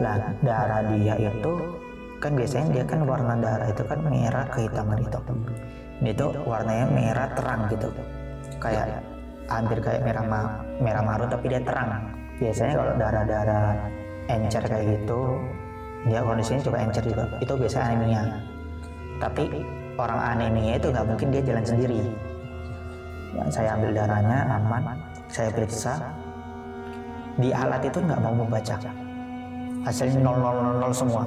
Lah darah dia itu kan biasanya dia kan warna darah itu kan merah kehitaman itu. Dia tuh warnanya merah terang gitu. Kayak hampir kayak merah marun tapi dia terang. Biasanya kalau darah-darah encer kayak gitu, dia kondisinya juga encer juga. Itu biasanya anemia. Tapi orang anemia itu nggak mungkin dia jalan sendiri. Ya, saya ambil darahnya aman, saya periksa. Di alat itu nggak mau membaca. Hasilnya 000 semua.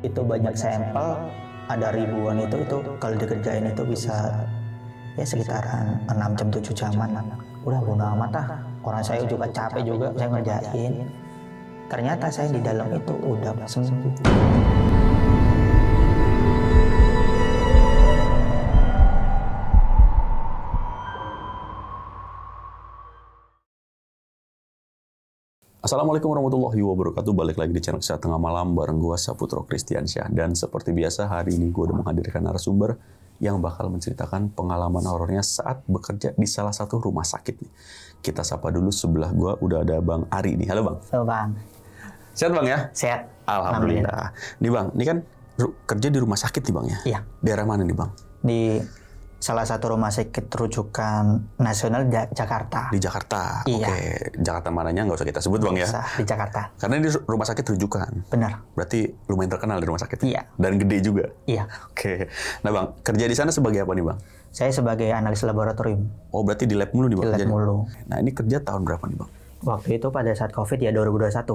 Itu banyak sampel, ada ribuan itu kalau dikerjain itu bisa ya sekitaran 6 jam 7 jaman. Udah bodo amat lah. Orang saya juga capek juga saya ngerjain. Ternyata saya di dalam itu udah sembuh. Assalamualaikum warahmatullahi wabarakatuh. Balik lagi di channel Kisah Tengah Malam bareng gue Saputro Kristiansyah. Dan seperti biasa hari ini gue udah menghadirkan narasumber yang bakal menceritakan pengalaman horornya saat bekerja di salah satu rumah sakit nih. Kita sapa dulu, sebelah gue udah ada Bang Ari nih. Halo Bang. Halo Bang. Sehat Bang ya? Sehat. Alhamdulillah. Nih Bang, ini kan kerja di rumah sakit nih Bang ya? Iya. Daerah mana nih Bang? Di salah satu rumah sakit rujukan nasional Jakarta. Di Jakarta. Iya. Oke, Jakarta mananya nggak usah kita sebut Bang ya? Bisa, di Jakarta. Karena ini rumah sakit rujukan. Benar. Berarti lumayan terkenal di rumah sakit. Iya. Dan gede juga. Iya. Oke. Nah Bang, kerja di sana sebagai apa nih Bang? Saya sebagai analis laboratorium. Oh berarti di lab mulu nih Bang? Di lab kerjanya? mulu. Nah ini kerja tahun berapa nih Bang? Waktu itu pada saat COVID ya 2021.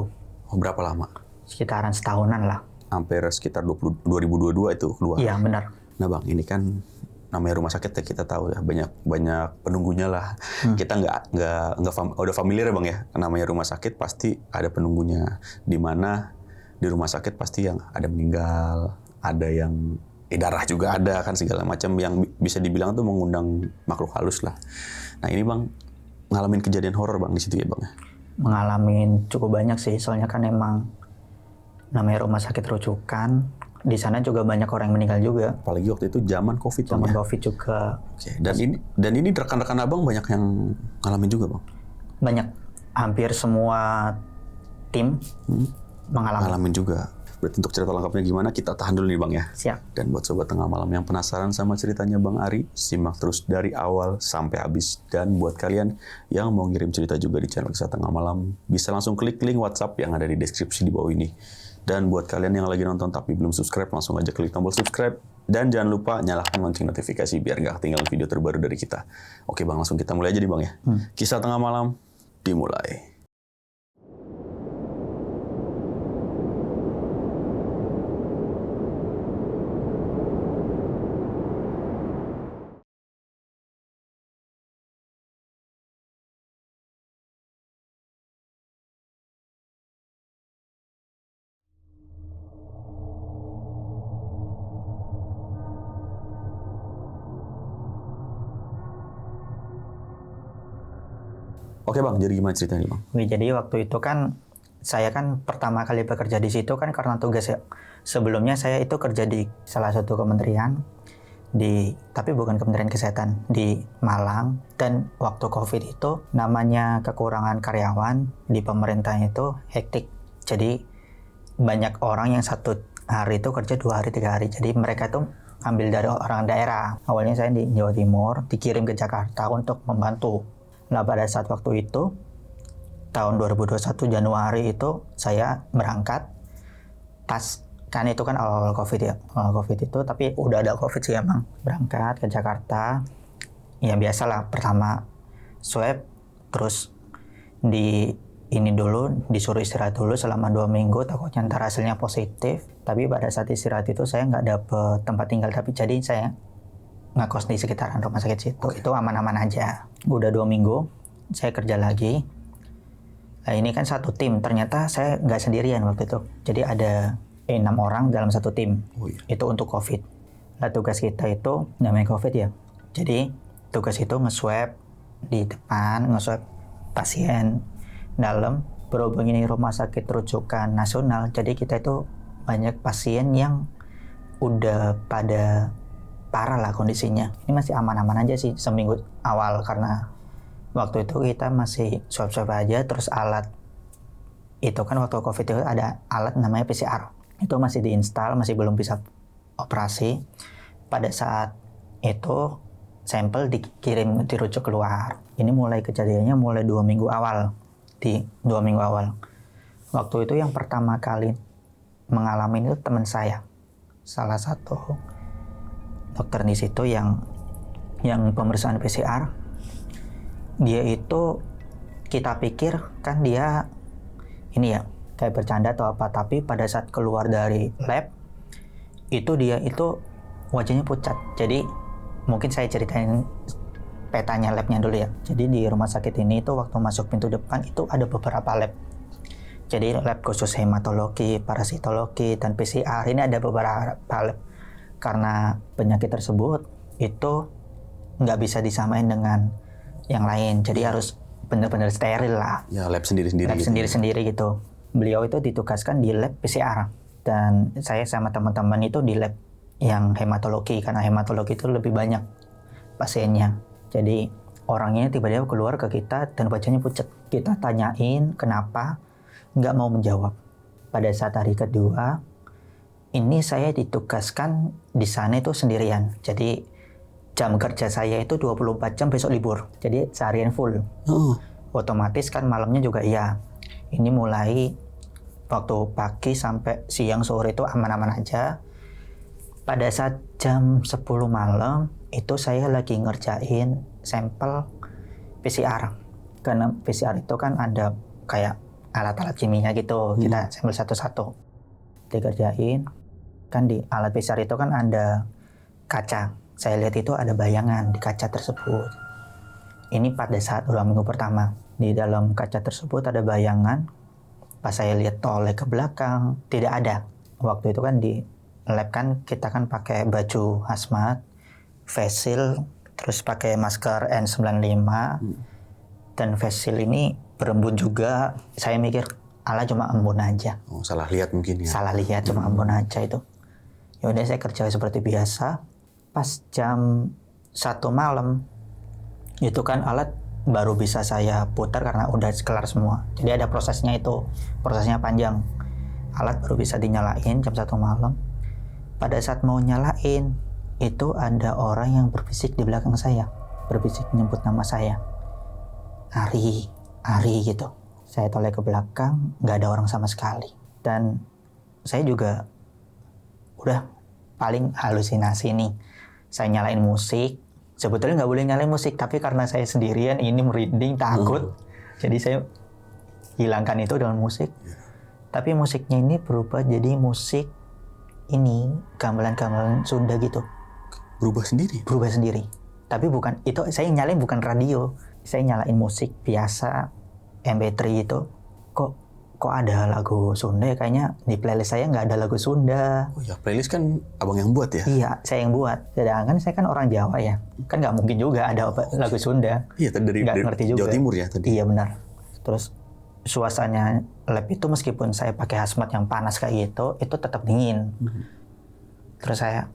Oh berapa lama? Sekitaran setahunan lah. Hampir sekitar 2022 itu keluar. Iya benar. Nah Bang, ini kan namanya rumah sakit ya, kita tahu ya banyak penunggunya lah. Kita udah familiar ya Bang ya. Namanya rumah sakit pasti ada penunggunya. Di mana di rumah sakit pasti yang ada meninggal, ada yang darah juga ada kan, segala macam yang bisa dibilang tuh mengundang makhluk halus lah. Nah ini Bang ngalamin kejadian horor Bang di situ ya Bang ya? Mengalamin cukup banyak sih, soalnya kan emang namanya rumah sakit rujukan. Di sana juga banyak orang yang meninggal juga. Apalagi waktu itu zaman COVID Bang Zaman ya? COVID juga. Oke. Dan ini rekan-rekan Abang banyak yang ngalamin juga Bang? Banyak. Hampir semua tim Ngalamin juga. Berarti untuk cerita lengkapnya gimana, kita tahan dulu nih Bang ya. Siap. Dan buat Sobat Tengah Malam yang penasaran sama ceritanya Bang Ari, simak terus dari awal sampai habis. Dan buat kalian yang mau ngirim cerita juga di channel Kisah Tengah Malam, bisa langsung klik link WhatsApp yang ada di deskripsi di bawah ini. Dan buat kalian yang lagi nonton tapi belum subscribe, langsung aja klik tombol subscribe. Dan jangan lupa nyalakan lonceng notifikasi biar nggak ketinggalan video terbaru dari kita. Oke Bang, langsung kita mulai aja nih Bang ya. Kisah Tengah Malam dimulai. Oke Bang, jadi gimana ceritanya Bang? Oke, jadi waktu itu kan saya kan pertama kali bekerja di situ kan karena tugas ya. Sebelumnya saya itu kerja di salah satu kementerian tapi bukan Kementerian Kesehatan di Malang. Dan waktu COVID itu namanya kekurangan karyawan di pemerintah itu hektik. Jadi banyak orang yang satu hari itu kerja 2 hari 3 hari. Jadi mereka tuh ambil dari orang daerah. Awalnya saya di Jawa Timur, dikirim ke Jakarta untuk membantu. Nah pada saat waktu itu tahun 2021 Januari itu saya berangkat pas kan itu kan awal COVID ya, awal COVID itu, tapi udah ada COVID sih emang. Berangkat ke Jakarta ya biasalah, pertama swab, terus disuruh istirahat dulu selama 2 minggu, takutnya ntar hasilnya positif. Tapi pada saat istirahat itu saya nggak dapet tempat tinggal, tapi jadi saya ngekos di sekitaran rumah sakit situ. Itu aman-aman aja. Udah 2 minggu saya kerja lagi. Nah ini kan satu tim, ternyata saya nggak sendirian waktu itu. Jadi ada 6 orang dalam satu tim. Oh, iya. Itu untuk COVID. Nah tugas kita itu namanya COVID ya. Jadi tugas itu nge-swab di depan, nge-swab pasien dalam. Berhubung ini rumah sakit rujukan nasional, jadi kita itu banyak pasien yang udah pada parah lah kondisinya. Ini masih aman-aman aja sih seminggu awal, karena waktu itu kita masih swab-swab aja, terus alat itu kan waktu COVID itu ada alat namanya PCR. Itu masih diinstal, masih belum bisa operasi. Pada saat itu sampel dirujuk keluar. Ini mulai kejadiannya mulai 2 minggu awal. Di 2 minggu awal. Waktu itu yang pertama kali mengalami itu teman saya. Salah satu dokter di situ yang pemeriksaan PCR. Dia itu kita pikir kan dia ini ya kayak bercanda atau apa, tapi pada saat keluar dari lab itu dia itu wajahnya pucat. Jadi mungkin saya ceritain petanya labnya dulu ya. Jadi di rumah sakit ini itu waktu masuk pintu depan itu ada beberapa lab. Jadi lab khusus hematologi, parasitologi, dan PCR. Ini ada beberapa lab. Karena penyakit tersebut itu nggak bisa disamain dengan yang lain. Jadi harus benar-benar steril lah. Ya, lab sendiri-sendiri. Lab gitu. sendiri-sendiri gitu. Beliau itu ditugaskan di lab PCR. Dan saya sama teman-teman itu di lab yang hematologi. Karena hematologi itu lebih banyak pasiennya. Jadi orangnya tiba-tiba keluar ke kita dan wajahnya pucat. Kita tanyain kenapa, nggak mau menjawab. Pada saat hari kedua, ini saya ditugaskan di sana itu sendirian. Jadi jam kerja saya itu 24 jam besok libur. Jadi seharian full. Otomatis kan malamnya juga iya. Ini mulai waktu pagi sampai siang sore itu aman-aman aja. Pada saat jam 10 malam itu saya lagi ngerjain sampel PCR. Karena PCR itu kan ada kayak alat-alat kimia gitu. Kita sampel satu-satu. Dikerjain. Kan di alat PCR itu kan ada kaca. Saya lihat itu ada bayangan di kaca tersebut. Ini pada saat 2 minggu pertama. Di dalam kaca tersebut ada bayangan. Pas saya lihat toleh ke belakang, tidak ada. Waktu itu kan di lab kan kita kan pakai baju hazmat, face shield, terus pakai masker N95. Dan face shield ini berembun juga. Saya mikir, ala cuma embun aja. Oh, salah lihat mungkin ya. Salah lihat, cuma embun aja itu. Ya udah saya kerja seperti biasa. Pas jam 1 malam itu kan alat baru bisa saya putar karena udah kelar semua. Jadi ada prosesnya itu, prosesnya panjang. Alat baru bisa dinyalain jam 1 malam. Pada saat mau nyalain itu ada orang yang berbisik di belakang saya, berbisik nyebut nama saya, Ari gitu. Saya toleh ke belakang, nggak ada orang sama sekali. Dan saya juga udah paling halusinasi nih. Saya nyalain musik. Sebetulnya nggak boleh nyalain musik, tapi karena saya sendirian ini merinding, takut. Jadi saya hilangkan itu dengan musik. Tapi musiknya ini berubah jadi musik ini gamelan-gamelan Sunda gitu. Berubah sendiri? Berubah sendiri. Tapi bukan, itu saya nyalain bukan radio. Saya nyalain musik biasa, MP3 itu. Kok ada lagu Sunda ya? Kayaknya di playlist saya nggak ada lagu Sunda. Oh ya, playlist kan abang yang buat ya? Iya, saya yang buat. Sedangkan saya kan orang Jawa ya. Kan nggak mungkin juga ada lagu Sunda. Iya, dari ngerti juga. Jawa Timur ya tadi? Iya benar. Terus suasana lab itu meskipun saya pakai hazmat yang panas kayak gitu, itu tetap dingin. Terus saya,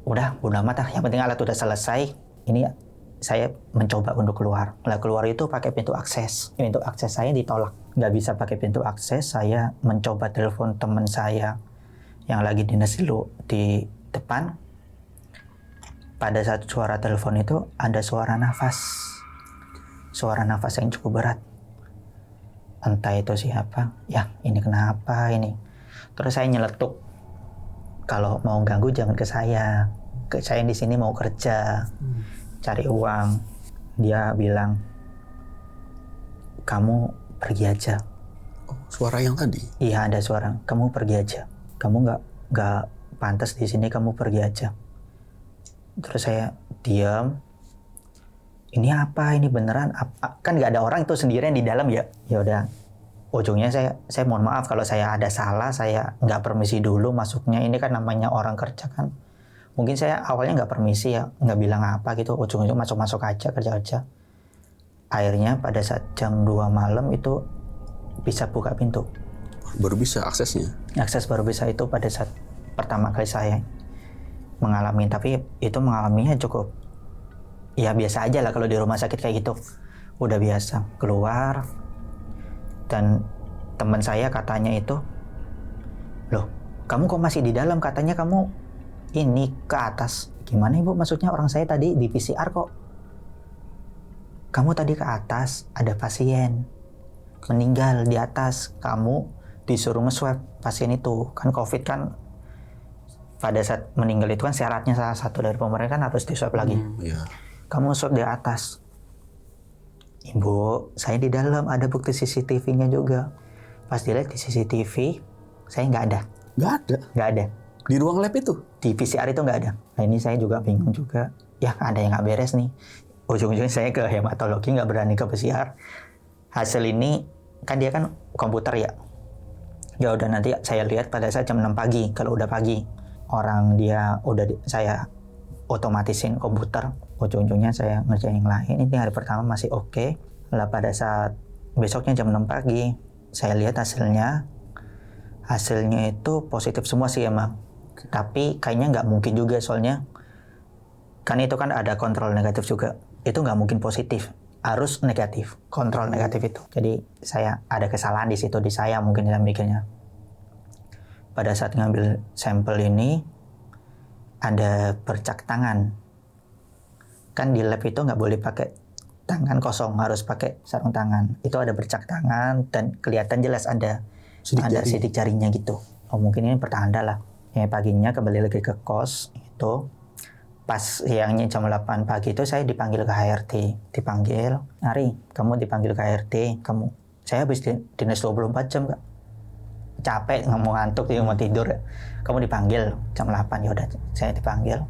udah bodo amat lah. Yang penting alat udah selesai. Ini saya mencoba untuk keluar. Nah, keluar itu pakai pintu akses. Pintu akses saya ditolak. Nggak bisa pakai pintu akses. Saya mencoba telepon teman saya yang lagi dinas dulu di depan. Pada saat suara telepon itu ada suara nafas. Suara nafas yang cukup berat. Entah itu siapa. Ya, ini kenapa ini? Terus saya nyeletuk. Kalau mau ganggu jangan ke saya. Saya di sini mau kerja. Cari uang. Dia bilang, kamu pergi aja. Oh, suara yang tadi? Iya, ada suara. Kamu pergi aja. Kamu nggak pantas di sini. Kamu pergi aja. Terus saya diam. Ini apa? Ini beneran? Kan nggak ada orang itu sendirian di dalam ya. Ya udah. Ujungnya saya mohon maaf kalau saya ada salah. Saya nggak permisi dulu masuknya. Ini kan namanya orang kerja kan. Mungkin saya awalnya nggak permisi ya, nggak bilang apa gitu, ujung-ujung masuk-masuk aja, kerja-kerja. Akhirnya pada saat jam 2 malam itu bisa buka pintu. Baru bisa aksesnya? Akses baru bisa itu pada saat pertama kali saya mengalami, tapi itu mengalaminya cukup, ya biasa aja lah kalau di rumah sakit kayak gitu. Udah biasa, keluar, dan teman saya katanya itu, loh kamu kok masih di dalam, katanya kamu ini ke atas. Gimana ibu, maksudnya orang saya tadi di PCR kok. Kamu tadi ke atas, ada pasien meninggal di atas, kamu disuruh nge-swab pasien itu. Kan COVID kan pada saat meninggal itu kan syaratnya salah satu dari pemerintah kan harus di-swab lagi. Kamu swab di atas. Ibu, saya di dalam, ada bukti CCTV-nya juga. Pas dilihat di CCTV, saya nggak ada. Nggak ada. Di ruang lab itu? Di PCR itu nggak ada. Nah ini saya juga bingung juga. Ya ada yang nggak beres nih. Ujung-ujungnya saya ke hematologi, nggak berani ke PCR. Hasil ini, kan dia kan komputer ya. Ya udah nanti saya lihat pada saat jam 6 pagi, kalau udah pagi. Orang dia saya otomatisin komputer. Ujung-ujungnya saya ngerjain yang lain. Ini hari pertama masih oke. Lah pada saat besoknya jam 6 pagi, saya lihat hasilnya itu positif semua sih emang. Tapi kayaknya nggak mungkin juga, soalnya kan itu kan ada kontrol negatif juga. Itu nggak mungkin positif, harus negatif, kontrol negatif itu. Jadi saya ada kesalahan di situ, di saya mungkin saya mikirnya. Pada saat ngambil sampel ini ada bercak tangan. Kan di lab itu nggak boleh pakai tangan kosong, harus pakai sarung tangan. Itu ada bercak tangan dan kelihatan jelas ada sidik jarinya gitu. Oh mungkin ini pertanda lah. Ya paginya kembali lagi ke kos itu. Pas siangnya jam 8 pagi itu saya dipanggil ke HRD. Dipanggil, Ari, kamu dipanggil ke HRD. Saya habis dinas 24 jam Kak. Capek, nggak mau ngantuk, mau tidur. Kamu dipanggil jam 8, ya udah saya dipanggil.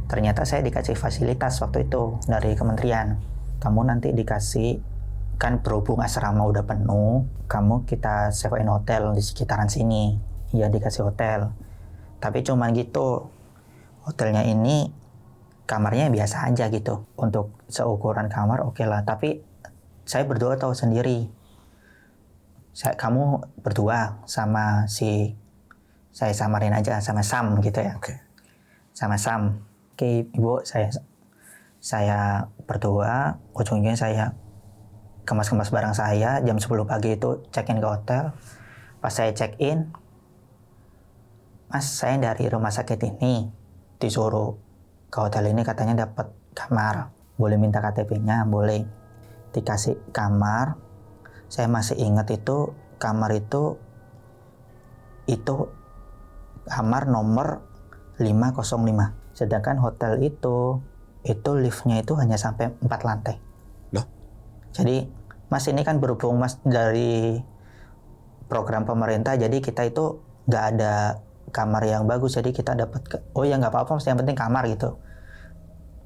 Ternyata saya dikasih fasilitas waktu itu dari kementerian. Kamu nanti dikasih, kan berhubung asrama udah penuh, kita sewain hotel di sekitaran sini. Ya dikasih hotel. Tapi cuman gitu, hotelnya ini kamarnya biasa aja gitu. Untuk seukuran kamar oke lah. Tapi saya berdua tahu sendiri. Kamu berdua sama saya samarin aja sama Sam gitu ya. Sama Sam. Oke, Ibu, saya berdua, ujungnya saya kemas-kemas barang saya, jam 10 pagi itu check-in ke hotel. Pas saya check-in, Mas, saya dari rumah sakit ini, disuruh ke hotel ini, katanya dapat kamar. Boleh minta KTP-nya? Boleh. Dikasih kamar. Saya masih ingat itu, kamar itu kamar nomor 505. Sedangkan hotel itu liftnya itu hanya sampai 4 lantai. Loh? Jadi Mas ini kan berhubung Mas dari program pemerintah, jadi kita itu nggak ada kamar yang bagus, jadi kita dapat oh ya nggak apa-apa Mas, yang penting kamar gitu.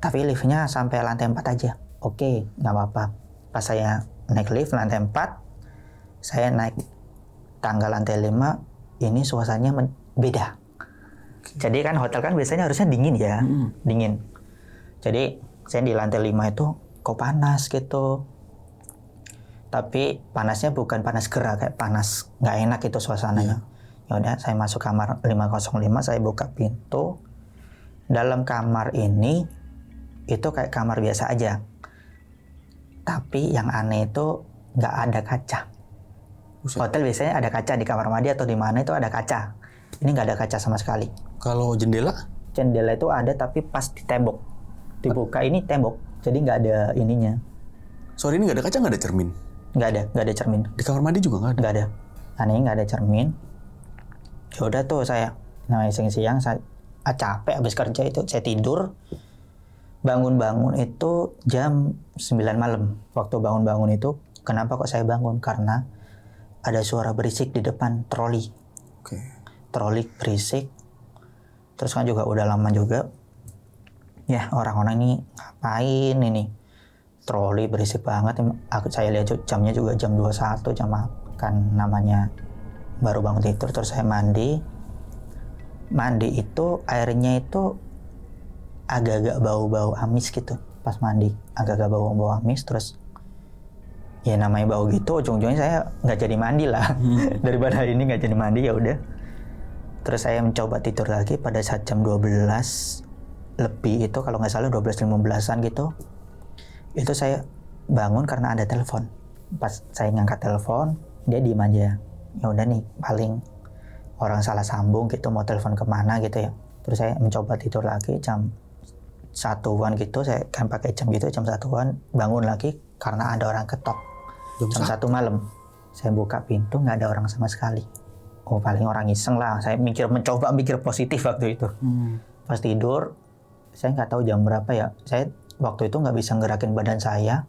Tapi liftnya sampai lantai 4 aja. Oke, nggak apa-apa. Pas saya naik lift lantai 4, saya naik tangga lantai 5, ini suasananya beda. Jadi kan hotel kan biasanya harusnya dingin ya, dingin. Jadi saya di lantai 5 itu kok panas gitu. Tapi panasnya bukan panas gerah, kayak panas nggak enak itu suasananya. Ya udah saya masuk kamar 505, saya buka pintu. Dalam kamar ini itu kayak kamar biasa aja. Tapi yang aneh itu nggak ada kaca. Hotel biasanya ada kaca di kamar mandi atau di mana itu ada kaca. Ini nggak ada kaca sama sekali. Kalau jendela? Jendela itu ada tapi pas di tembok. Dibuka ini tembok, jadi nggak ada ininya. Sorry, ini nggak ada kaca, nggak ada cermin? Nggak ada cermin. Di kamar mandi juga nggak ada? Nggak ada. Aneh, nggak ada cermin. Ya udah tuh saya, siang-siang saya capek habis kerja itu, saya tidur. Bangun-bangun itu jam 9 malam. Waktu bangun-bangun itu, kenapa kok saya bangun? Karena ada suara berisik di depan troli. Troli berisik. Terus kan juga udah lama juga. Ya orang-orang ini ngapain ini? Troli berisik banget. Saya lihat jamnya juga jam 21, jam makan namanya. Baru bangun tidur, terus saya mandi. Mandi itu airnya itu agak-agak bau-bau amis gitu. Pas mandi agak-agak bau-bau amis, terus ya namanya bau gitu, ujung-ujungnya saya nggak jadi mandi lah. Daripada ini nggak jadi mandi, ya udah. Terus saya mencoba tidur lagi pada saat jam 12 lebih itu, kalau nggak salah 12.15an gitu. Itu saya bangun karena ada telepon. Pas saya ngangkat telepon, dia diem aja. ya udah nih paling orang salah sambung gitu mau telepon kemana gitu ya. Terus saya mencoba tidur lagi jam 1-an gitu, saya kan pakai jam gitu, jam 1-an bangun lagi karena ada orang ketok jam 1 malam. Saya buka pintu nggak ada orang sama sekali. Oh paling orang iseng lah. Saya mencoba mikir positif waktu itu. Pas tidur saya nggak tahu jam berapa ya. Saya waktu itu nggak bisa ngerakin badan saya,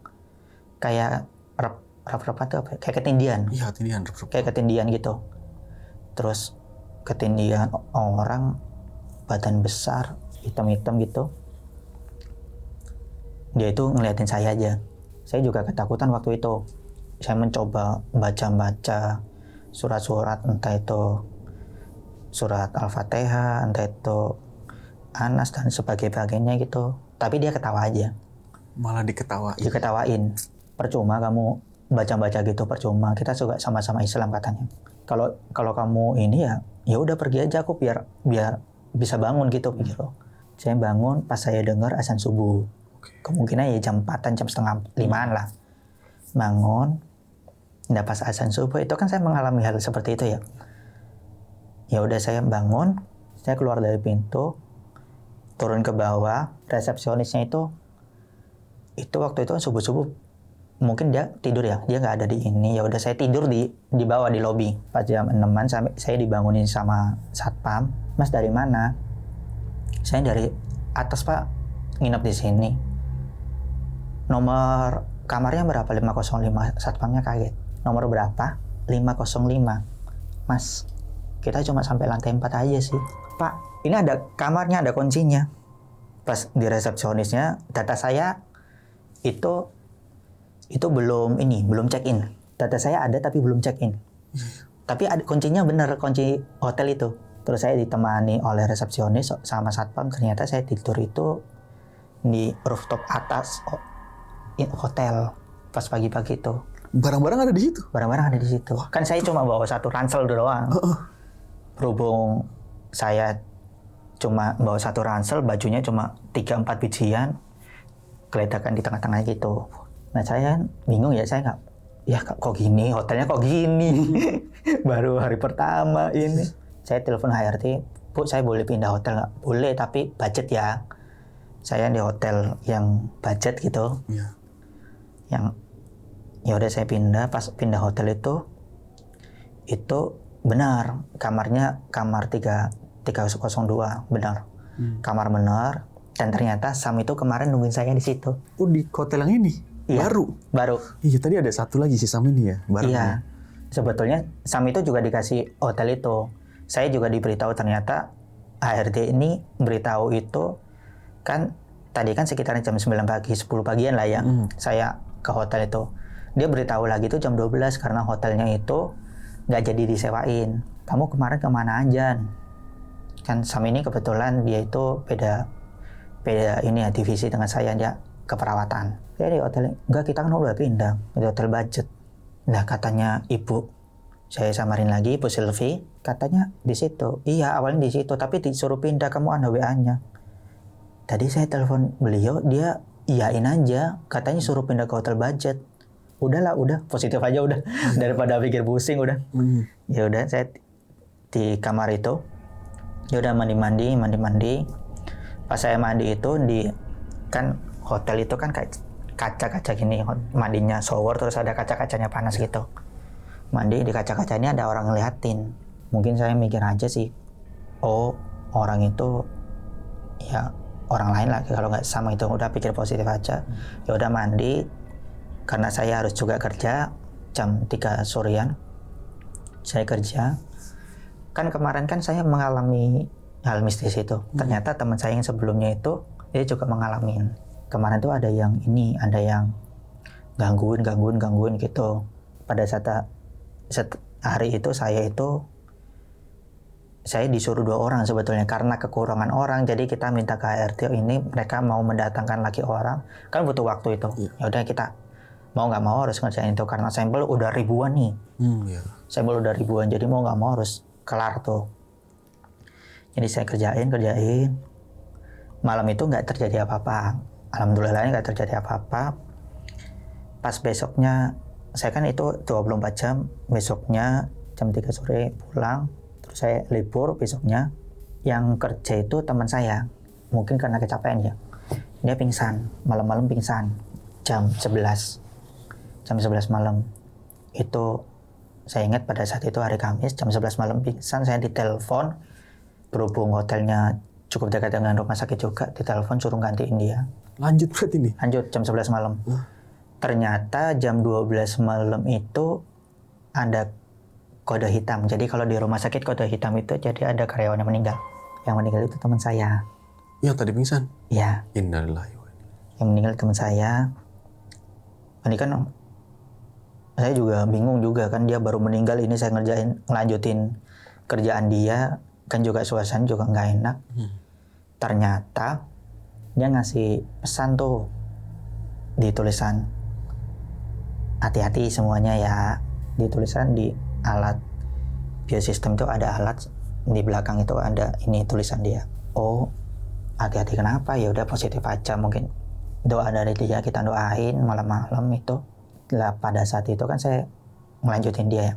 kayak rep-rep tuh apa? Kayak ketindihan. Iya, ketindihan. Kayak ketindihan gitu. Terus ketindihan orang badan besar, hitam-hitam gitu. Dia itu ngeliatin saya aja. Saya juga ketakutan waktu itu. Saya mencoba baca-baca surat-surat, entah itu surat Al-Fatihah, entah itu Anas dan sebagainya gitu. Tapi dia ketawa aja. Malah diketawain. Diketawain. Percuma kamu baca-baca gitu, percuma. Kita juga sama-sama Islam katanya. Kalau kamu ini ya udah pergi aja, aku biar bisa bangun gitu pikir. Saya bangun pas saya dengar azan subuh. Kemungkinan ya jam 4-an, jam setengah 5-an lah. Bangun. Nah pas azan subuh itu kan saya mengalami hal seperti itu ya. Ya udah saya bangun, saya keluar dari pintu, turun ke bawah, resepsionisnya itu waktu itu subuh-subuh mungkin dia tidur ya, dia nggak ada di ini. Ya udah saya tidur di bawah di lobi. Pas jam 6-an saya dibangunin sama satpam. Mas dari mana? Saya dari atas Pak, nginep di sini. Nomor kamarnya berapa? 505. Satpamnya kaget. Nomor berapa? 505. Mas, kita cuma sampai lantai 4 aja sih. Pak, ini ada kamarnya, ada kuncinya. Pas di resepsionisnya, data saya itu belum check-in. Data saya ada tapi belum check-in. Tapi ada kuncinya bener, kunci hotel itu. Terus saya ditemani oleh resepsionis sama satpam. Ternyata saya tidur itu di rooftop atas hotel pas pagi-pagi itu. Barang-barang ada di situ? Barang-barang ada di situ. Kan saya cuma bawa satu ransel doang. Berhubung saya cuma bawa satu ransel, bajunya cuma 3-4 bijian, geledakan di tengah-tengah gitu. Nah saya bingung ya, saya nggak, ya kok gini, hotelnya kok gini. Baru hari pertama ini. Saya telepon HRD, Bu saya boleh pindah hotel nggak? Boleh, tapi budget ya. Saya di hotel yang budget gitu. Iya. Yang ya udah saya pindah. Pas pindah hotel itu benar kamarnya kamar 302 benar. Kamar benar. Dan ternyata Sam itu kemarin nungguin saya di situ. Oh di hotel yang ini? Iya, baru. Iya tadi ada satu lagi si Sam ini ya? Baru Iya. ya? Sebetulnya Sam itu juga dikasih hotel itu. Saya juga diberitahu ternyata HRD ini beritahu itu kan tadi kan sekitar jam 9 pagi, 10 pagian lah ya. Saya ke hotel itu. Dia beritahu lagi itu jam 12 karena hotelnya itu nggak jadi disewain. Kamu kemarin kemana aja? Kan Sam ini kebetulan dia itu beda ini ya, divisi dengan saya, dia keperawatan. Saya di hotel, enggak, kita kan udah pindah di hotel budget. Nah katanya ibu, saya samarin lagi Ibu Sylvie, katanya di situ. Iya awalnya di situ, tapi disuruh pindah, kamu ada WA-nya. Tadi saya telepon beliau, dia iyain aja, katanya suruh pindah ke hotel budget. Udahlah, udah positif aja udah, daripada pikir pusing udah. Ya udah saya di kamar itu, ya udah mandi. Pas saya mandi itu kan hotel itu kan kayak kaca-kaca gini, mandinya shower terus ada kaca-kacanya panas gitu. Mandi di kaca-kaca ini ada orang ngeliatin. Mungkin saya mikir aja sih, oh orang itu ya orang lain lah, kalau nggak sama itu, udah pikir positif aja. Ya udah mandi, karena saya harus juga kerja jam 3 sorean. Saya kerja. Kan kemarin kan saya mengalami hal mistis itu. Ternyata teman saya yang sebelumnya itu dia juga mengalami. Kemarin tuh ada yang gangguin gitu. Pada saat hari itu saya disuruh 2 orang sebetulnya karena kekurangan orang, jadi kita minta ke HRD ini mereka mau mendatangkan lagi orang, kan butuh waktu itu. Ya udah kita mau nggak mau harus ngerjain itu karena sampel udah ribuan nih. Sampel udah ribuan, jadi mau nggak mau harus kelar tuh. Jadi saya kerjain. Malam itu nggak terjadi apa-apa. Alhamdulillahnya nggak terjadi apa-apa. Pas besoknya, saya kan itu 24 jam, besoknya jam 3 sore pulang, terus saya libur besoknya. Yang kerja itu teman saya, mungkin karena kecapean ya, dia pingsan, malam-malam pingsan, jam 11 malam. Itu saya ingat pada saat itu hari Kamis, jam 11 malam pingsan, saya ditelepon, berhubung hotelnya cukup dekat dengan rumah sakit juga, ditelepon suruh gantiin dia. Lanjut berarti nih? Lanjut, jam 11 malam. Ternyata jam 12 malam itu ada kode hitam. Jadi kalau di rumah sakit kode hitam itu jadi ada karyawan yang meninggal. Yang meninggal itu teman saya. Yang tadi pingsan? Iya. Innalillahi. Yang meninggal teman saya. Ini kan saya juga bingung juga kan, dia baru meninggal, ini saya ngelanjutin kerjaan dia, kan juga suasana juga nggak enak. Ternyata dia ngasih pesan tuh di tulisan, hati-hati semuanya ya. Di tulisan di alat biosistem itu ada alat di belakang itu ada ini tulisan dia. Oh, hati-hati kenapa? Ya udah positif aja, mungkin doa dari dia kita doain malam-malam itu. Lah pada saat itu kan saya ngelanjutin dia ya.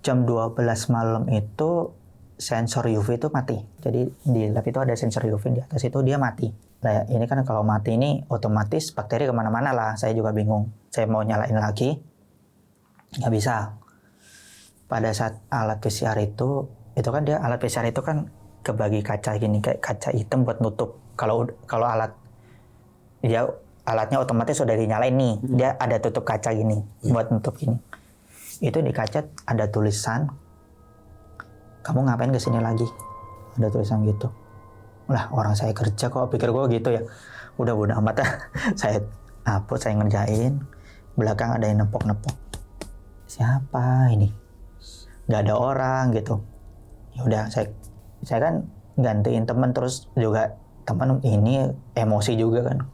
Jam 12 malam itu sensor UV itu mati. Jadi di lab itu ada sensor UV, di atas itu dia mati. Nah ini kan kalau mati ini otomatis bakteri kemana-mana lah. Saya juga bingung. Saya mau nyalain lagi, nggak bisa. Pada saat alat PCR itu kan dia alat PCR itu kan kebagi kaca gini, kayak kaca hitam buat nutup. Kalau alat dia alatnya otomatis sudah dinyalain nih, dia ada tutup kaca gini buat nutup gini. Itu di kaca ada tulisan, kamu ngapain kesini lagi? Ada tulisan gitu. Lah orang saya kerja kok, pikir gue gitu ya. Udah bodo amat lah. Saya hapus, saya ngerjain. Belakang ada yang nepok-nepok. Siapa ini? Gak ada orang gitu. Ya udah saya kan gantiin teman, terus juga teman ini emosi juga kan.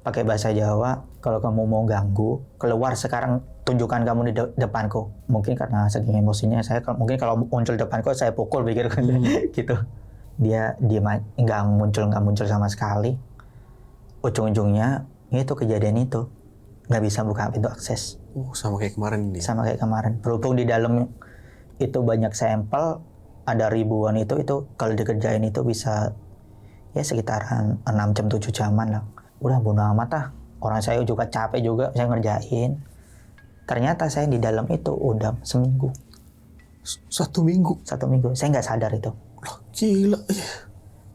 Pakai bahasa Jawa, kalau kamu mau ganggu, keluar sekarang, tunjukkan kamu di depanku. Mungkin karena saking emosinya saya, mungkin kalau muncul depanku saya pukul, pikir gitu. Dia nggak muncul sama sekali. Ujung-ujungnya itu kejadian itu nggak bisa buka pintu akses. Sama kayak kemarin ini. Sama kayak kemarin. Berhubung di dalam itu banyak sampel, ada ribuan itu kalau dikerjain itu bisa ya sekitaran 6 jam 7 jaman lah. Udah bodo amat lah. Orang saya juga capek juga, saya ngerjain. Ternyata saya di dalam itu udah seminggu. 1 minggu? 1 minggu. Saya nggak sadar itu. Gila.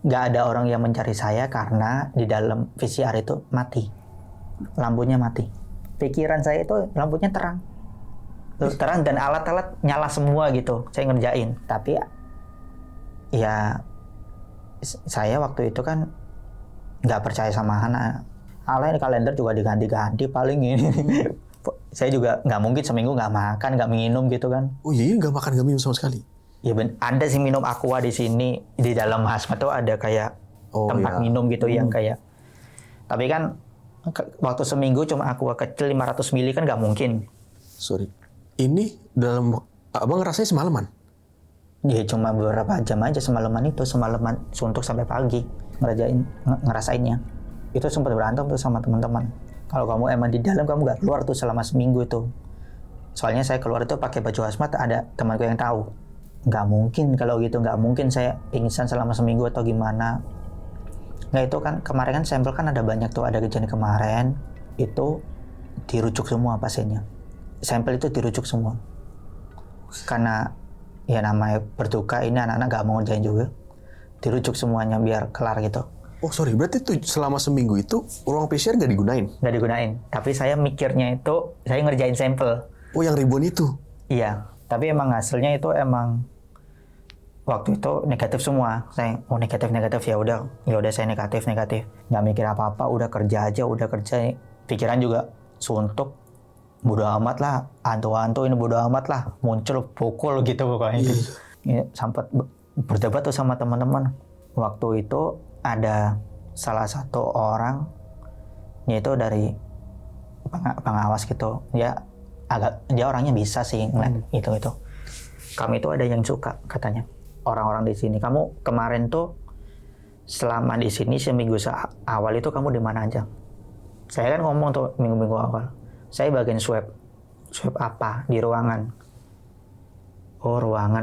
Nggak ada orang yang mencari saya karena di dalam PCR itu mati. Lampunya mati. Pikiran saya itu lampunya terang. Terang dan alat-alat nyala semua gitu. Saya ngerjain. Tapi ya saya waktu itu kan nggak percaya sama anak. Ini kalender juga diganti-ganti paling ini. Saya juga nggak mungkin seminggu nggak makan, nggak minum gitu kan. Oh iya, nggak makan nggak minum sama sekali? Ya ada sih minum aqua di sini, di dalam hazmat tuh ada kayak tempat minum gitu yang kayak. Tapi kan waktu seminggu cuma aqua kecil 500 ml kan nggak mungkin. Sorry, ini dalam abang rasanya semalaman? Ya cuma beberapa jam aja semalaman suntuk sampai pagi ngerasainnya. Itu sempat berantem tuh sama teman-teman. Kalau kamu emang di dalam, kamu nggak keluar tuh selama seminggu itu. Soalnya saya keluar itu pakai baju hazmat, ada temanku yang tahu. Nggak mungkin kalau gitu, nggak mungkin saya pingsan selama seminggu atau gimana. Nggak, itu kan kemarin kan sampel kan ada banyak tuh, ada kejadian kemarin itu dirujuk semua pasiennya. Sampel itu dirujuk semua. Karena ya namanya berduka, ini anak-anak nggak mau ngerjain juga. Dirujuk semuanya biar kelar gitu. Oh sorry, berarti tuh selama seminggu itu ruang PCR nggak digunain? Nggak digunain, tapi saya mikirnya itu saya ngerjain sampel. Oh yang ribuan itu? Iya, tapi emang hasilnya itu emang waktu itu negatif semua. Saya negatif ya udah saya negatif. Nggak mikir apa-apa, udah kerja aja, pikiran juga suntuk. Bodo amat lah, hantu-hantu ini bodo amat lah, muncul pukul gitu pokoknya. Ya, sempat berdebat tuh sama teman-teman. Waktu itu ada salah satu orang, yaitu dari pengawas gitu. Dia orangnya bisa sih ngeliat itu. Kami itu ada yang suka katanya. Orang-orang di sini, kamu kemarin tuh selama di sini seminggu awal itu kamu di mana aja? Saya kan ngomong tuh minggu-minggu awal. Saya bagian swab apa di ruangan. Oh, ruangan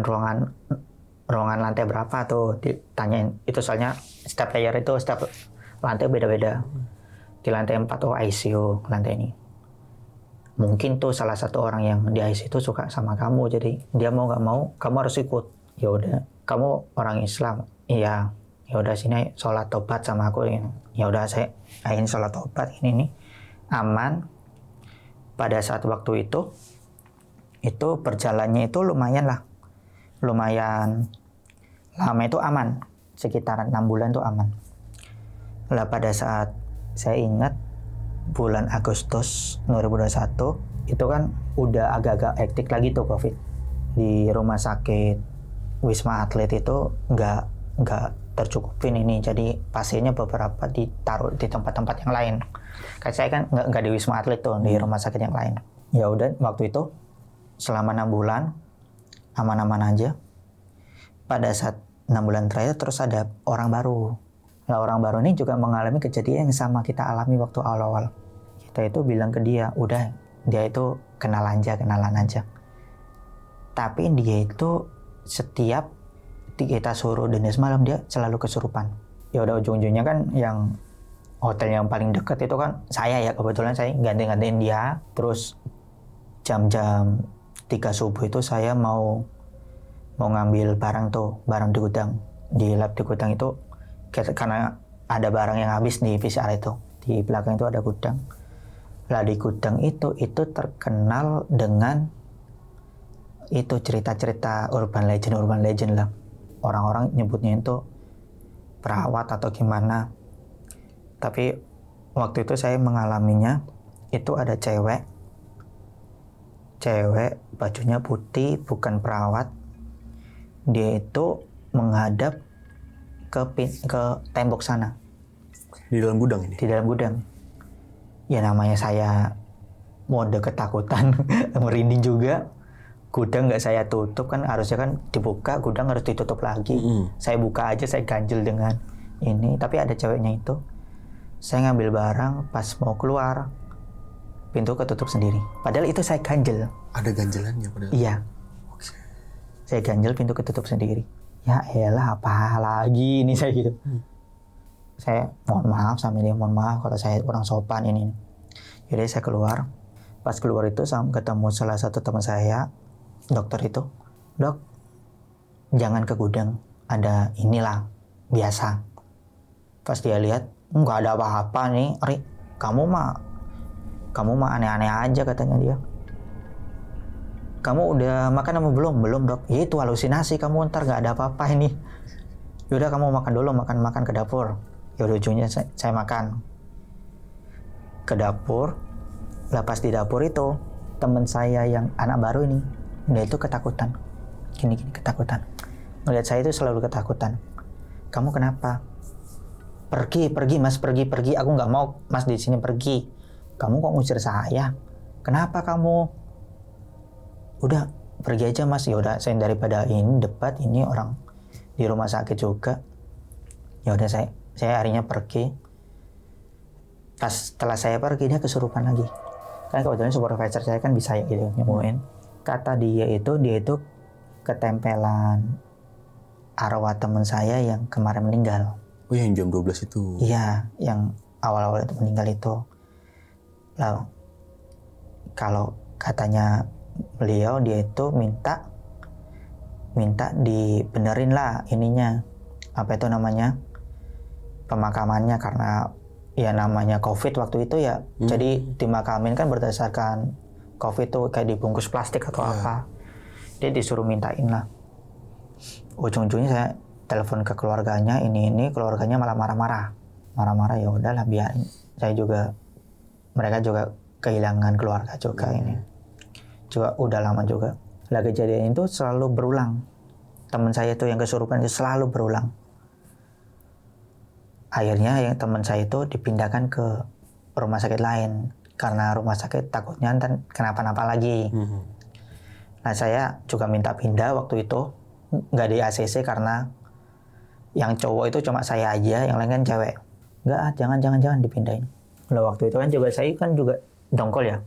lantai berapa tuh, ditanyain. Itu soalnya setiap layer itu setiap lantai beda-beda. Di lantai 4 ICU lantai ini. Mungkin tuh salah satu orang yang di ICU itu suka sama kamu, jadi dia mau nggak mau kamu harus ikut. Ya udah, kamu orang Islam. Iya. Ya udah sini sholat tobat sama aku. Ya udah saya ini sholat tobat ini aman. Pada saat waktu itu perjalanannya itu lumayan lama, itu aman, sekitaran 6 bulan tuh aman. Lah pada saat saya ingat bulan Agustus 2021 itu kan udah agak-agak hektik lagi tuh COVID di rumah sakit Wisma Atlet itu nggak tercukupin ini, jadi pasiennya beberapa ditaruh di tempat-tempat yang lain. Kayak saya kan nggak di Wisma Atlet tuh, di rumah sakit yang lain. Ya udah waktu itu selama 6 bulan aman-aman aja. Pada saat 6 bulan terakhir terus ada orang baru. Nah, orang baru ini juga mengalami kejadian yang sama kita alami waktu awal-awal. Kita itu bilang ke dia, udah dia itu kenalan aja. Tapi dia itu setiap kita suruh dinner malam dia selalu kesurupan. Ya udah ujung-ujungnya kan yang hotel yang paling dekat itu kan saya ya, kebetulan saya ganti-gantiin dia. Terus jam-jam 3 subuh itu saya mau ngambil barang di gudang, di lab di gudang itu, karena ada barang yang habis di PCR itu, di belakang itu ada gudang. Lah di gudang itu terkenal dengan itu cerita-cerita urban legend lah. Orang-orang nyebutnya itu perawat atau gimana. Tapi waktu itu saya mengalaminya, itu ada cewek bajunya putih, bukan perawat. Dia itu menghadap ke tembok sana. Di dalam gudang ini? Di dalam gudang. Ya namanya saya mode ketakutan, merinding juga. Gudang nggak saya tutup kan, harusnya kan dibuka, gudang harus ditutup lagi. Saya buka aja, saya ganjel dengan ini. Tapi ada ceweknya itu. Saya ngambil barang, pas mau keluar, pintu ketutup sendiri. Padahal itu saya ganjel. Ada ganjelannya padahal? Iya. Saya ganjel, pintu ketutup sendiri. Ya elah, apa lagi ini saya gitu. Saya mohon maaf sama dia, mohon maaf kalau saya kurang sopan ini. Jadi saya keluar. Pas keluar itu ketemu salah satu teman saya, dokter itu. Dok, jangan ke gudang, ada inilah, biasa. Pas dia lihat, nggak ada apa-apa nih, Ri. Kamu mah aneh-aneh aja, katanya dia. Kamu udah makan apa belum? Belum, Dok. Ya itu halusinasi kamu, ntar nggak ada apa-apa ini. Yaudah kamu makan dulu, makan ke dapur. Yaudah ujungnya saya makan ke dapur. Lepas di dapur itu teman saya yang anak baru ini, dia itu ketakutan. Gini ketakutan. Ngeliat saya itu selalu ketakutan. Kamu kenapa? Pergi Mas, pergi. Aku nggak mau Mas di sini, pergi. Kamu kok ngusir saya? Kenapa kamu? Udah pergi aja Mas. Ya udah, saya daripada ini debat, ini orang di rumah sakit juga. Ya udah saya harinya pergi. Pas setelah saya pergi, dia kesurupan lagi. Kan kebetulan supervisor saya kan bisa ya gitu nyemuin. Kata dia itu ketempelan arwah teman saya yang kemarin meninggal. Oh, yang jam 12 itu? Iya, yang awal-awal itu meninggal itu. Lalu kalau katanya beliau, dia itu minta dibenerin lah ininya, apa itu namanya, pemakamannya, karena ya namanya COVID waktu itu ya. Jadi dimakamin kan berdasarkan COVID tuh kayak dibungkus plastik atau apa. Dia disuruh mintain lah. Ujung-ujungnya saya telepon ke keluarganya, ini keluarganya malah marah-marah. Ya udahlah, biarin. Mereka juga kehilangan keluarga juga ini. Juga udah lama juga. Lah kejadian itu selalu berulang. Teman saya itu yang kesurupan itu selalu berulang. Akhirnya yang teman saya itu dipindahkan ke rumah sakit lain karena rumah sakit takutnya ntar kenapa-napa lagi. Nah saya juga minta pindah waktu itu, nggak di ACC karena yang cowok itu cuma saya aja, yang lain kan cewek. Nggak, jangan dipindahin. Lah waktu itu kan juga saya kan juga dongkol ya,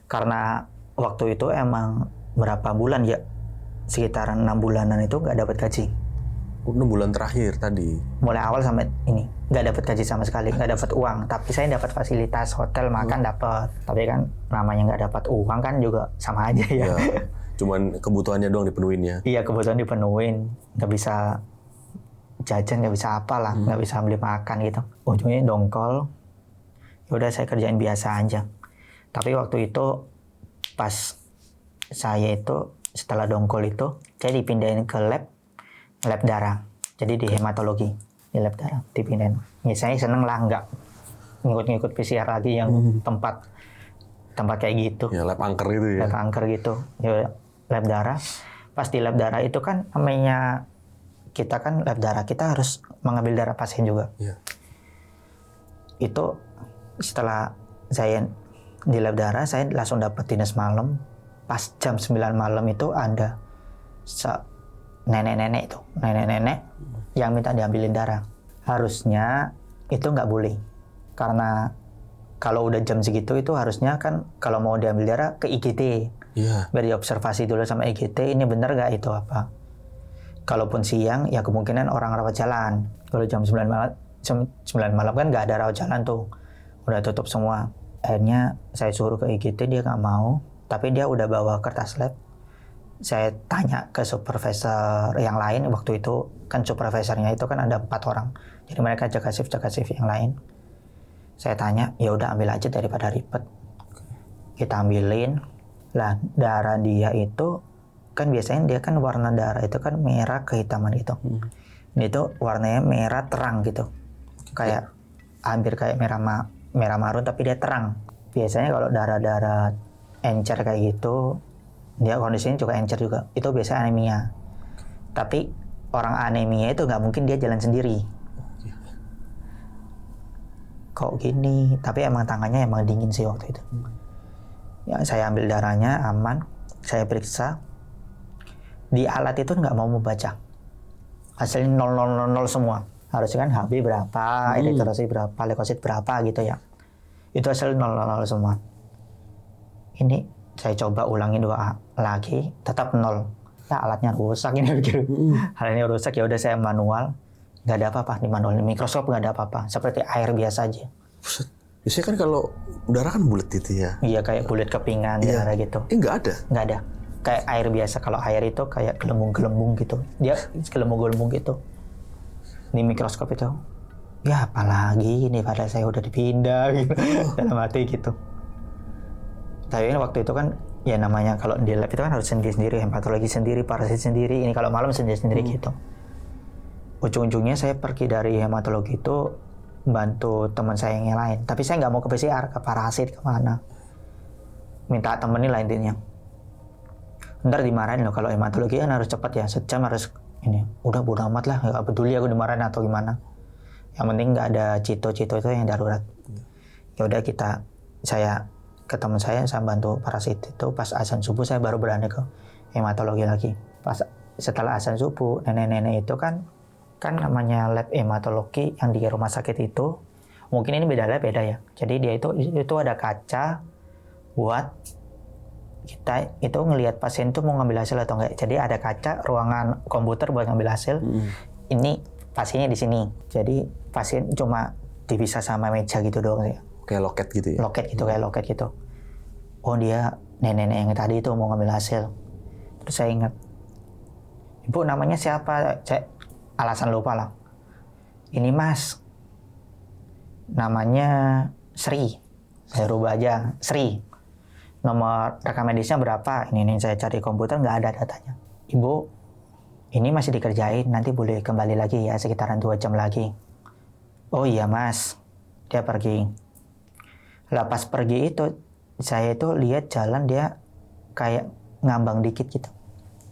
karena waktu itu emang berapa bulan ya sekitar 6 bulanan itu nggak dapat gaji. 6 bulan terakhir tadi. Mulai awal sampai ini nggak dapat gaji sama sekali, nggak dapat uang. Tapi saya dapat fasilitas hotel makan dapat. Tapi kan namanya nggak dapat uang kan juga sama aja ya. Cuman kebutuhannya doang dipenuhin ya. Iya, kebutuhan dipenuhin, nggak bisa jajan, nggak bisa apalah, nggak bisa beli makan gitu. Ujungnya dongkol. Ya udah saya kerjain biasa aja. Tapi waktu itu pas saya itu setelah dongkol itu saya dipindahin ke lab darah. Jadi di hematologi, di lab darah dipindahin. Ya saya seneng lah, nggak ngikut-ngikut PCR lagi yang tempat kayak gitu. Ya lab angker gitu ya. Lab angker gitu. Ya, lab darah. Pas di lab darah itu kan namanya kita kan lab darah, kita harus mengambil darah pasien juga. Iya. Itu setelah saya di lab darah, saya langsung dapat dinas malam. Pas jam 9 malam itu ada nenek-nenek yang minta diambilin darah. Harusnya itu nggak boleh. Karena kalau udah jam segitu itu harusnya kan kalau mau diambil darah ke IGD. Iya. Biar diobservasi dulu sama IGD, ini bener nggak itu apa. Kalaupun siang, ya kemungkinan orang rawat jalan. Kalau jam 9 malam kan nggak ada rawat jalan tuh. Udah tutup semua. Akhirnya saya suruh ke IGD, dia nggak mau. Tapi dia udah bawa kertas lab. Saya tanya ke supervisor yang lain. Waktu itu kan supervisornya itu kan ada 4 orang. Jadi mereka jaga shift yang lain. Saya tanya, ya udah ambil aja daripada ribet. Kita ambilin. Lah darah dia itu kan biasanya dia kan warna darah itu kan merah kehitaman gitu. Ini itu warnanya merah terang gitu. Kayak hampir kayak merah marun tapi dia terang. Biasanya kalau darah-darah encer kayak gitu, dia kondisinya juga encer juga. Itu biasanya anemia. Tapi orang anemia itu nggak mungkin dia jalan sendiri. Kok gini? Tapi emang tangannya emang dingin sih waktu itu. Ya, saya ambil darahnya aman, saya periksa. Di alat itu nggak mau membaca. Hasilnya 000 semua. Harusnya kan HB berapa, elektrolit berapa, leukosit berapa gitu ya. Itu hasil 000 semua. Ini saya coba ulangin 2 lagi, tetap 0. Ya alatnya rusak ini gitu. Alatnya rusak, ya udah saya manual. Nggak ada apa-apa di manual, di mikroskop nggak ada apa-apa. Seperti air biasa aja. Biasanya kan kalau darah kan bulat gitu ya. Iya, kayak bulat kepingan darah gitu. Nggak ada. Nggak ada. Kayak air biasa. Kalau air itu kayak gelembung-gelembung gitu. Dia gelembung-gelembung gitu. Di mikroskop itu. Ya apalagi ini padahal saya udah dipindah gitu. Dalam hati gitu. Tapi waktu itu kan ya namanya kalau di lab itu kan harus sendiri-sendiri. Hematologi sendiri, parasit sendiri. Ini kalau malam sendiri-sendiri gitu. Ujung-ujungnya saya pergi dari hematologi itu bantu teman saya yang lain. Tapi saya nggak mau ke PCR, ke parasit, kemana. Minta temenin lah intinya. Ntar dimarahin loh, kalau hematologi kan harus cepat ya, sejam harus ini. Udah bodo amat lah, nggak peduli aku dimarahin atau gimana. Yang penting nggak ada cito-cito itu yang darurat. Ya udah saya ke teman saya bantu parasit itu. Pas azan subuh saya baru berani ke hematologi lagi. Pas setelah azan subuh, nenek-nenek itu kan namanya lab hematologi yang di rumah sakit itu, mungkin ini beda ya. Jadi dia itu ada kaca buat kita itu ngelihat pasien itu mau ngambil hasil atau enggak. Jadi ada kaca ruangan komputer buat ngambil hasil. Ini pasiennya di sini. Jadi pasien cuma dipisah sama meja gitu doang ya. Kayak loket gitu ya. Kayak loket gitu. Oh, dia nenek yang tadi itu mau ngambil hasil. Terus saya ingat, Ibu namanya siapa? Alasan lupa lah. Ini Mas, namanya Sri. Saya rubah aja, Sri. Nomor rekam medisnya berapa? Ini saya cari komputer, nggak ada datanya. Ibu, ini masih dikerjain, nanti boleh kembali lagi ya, sekitaran 2 jam lagi. Oh iya Mas, dia pergi. Lah pas pergi itu, saya itu lihat jalan dia kayak ngambang dikit gitu.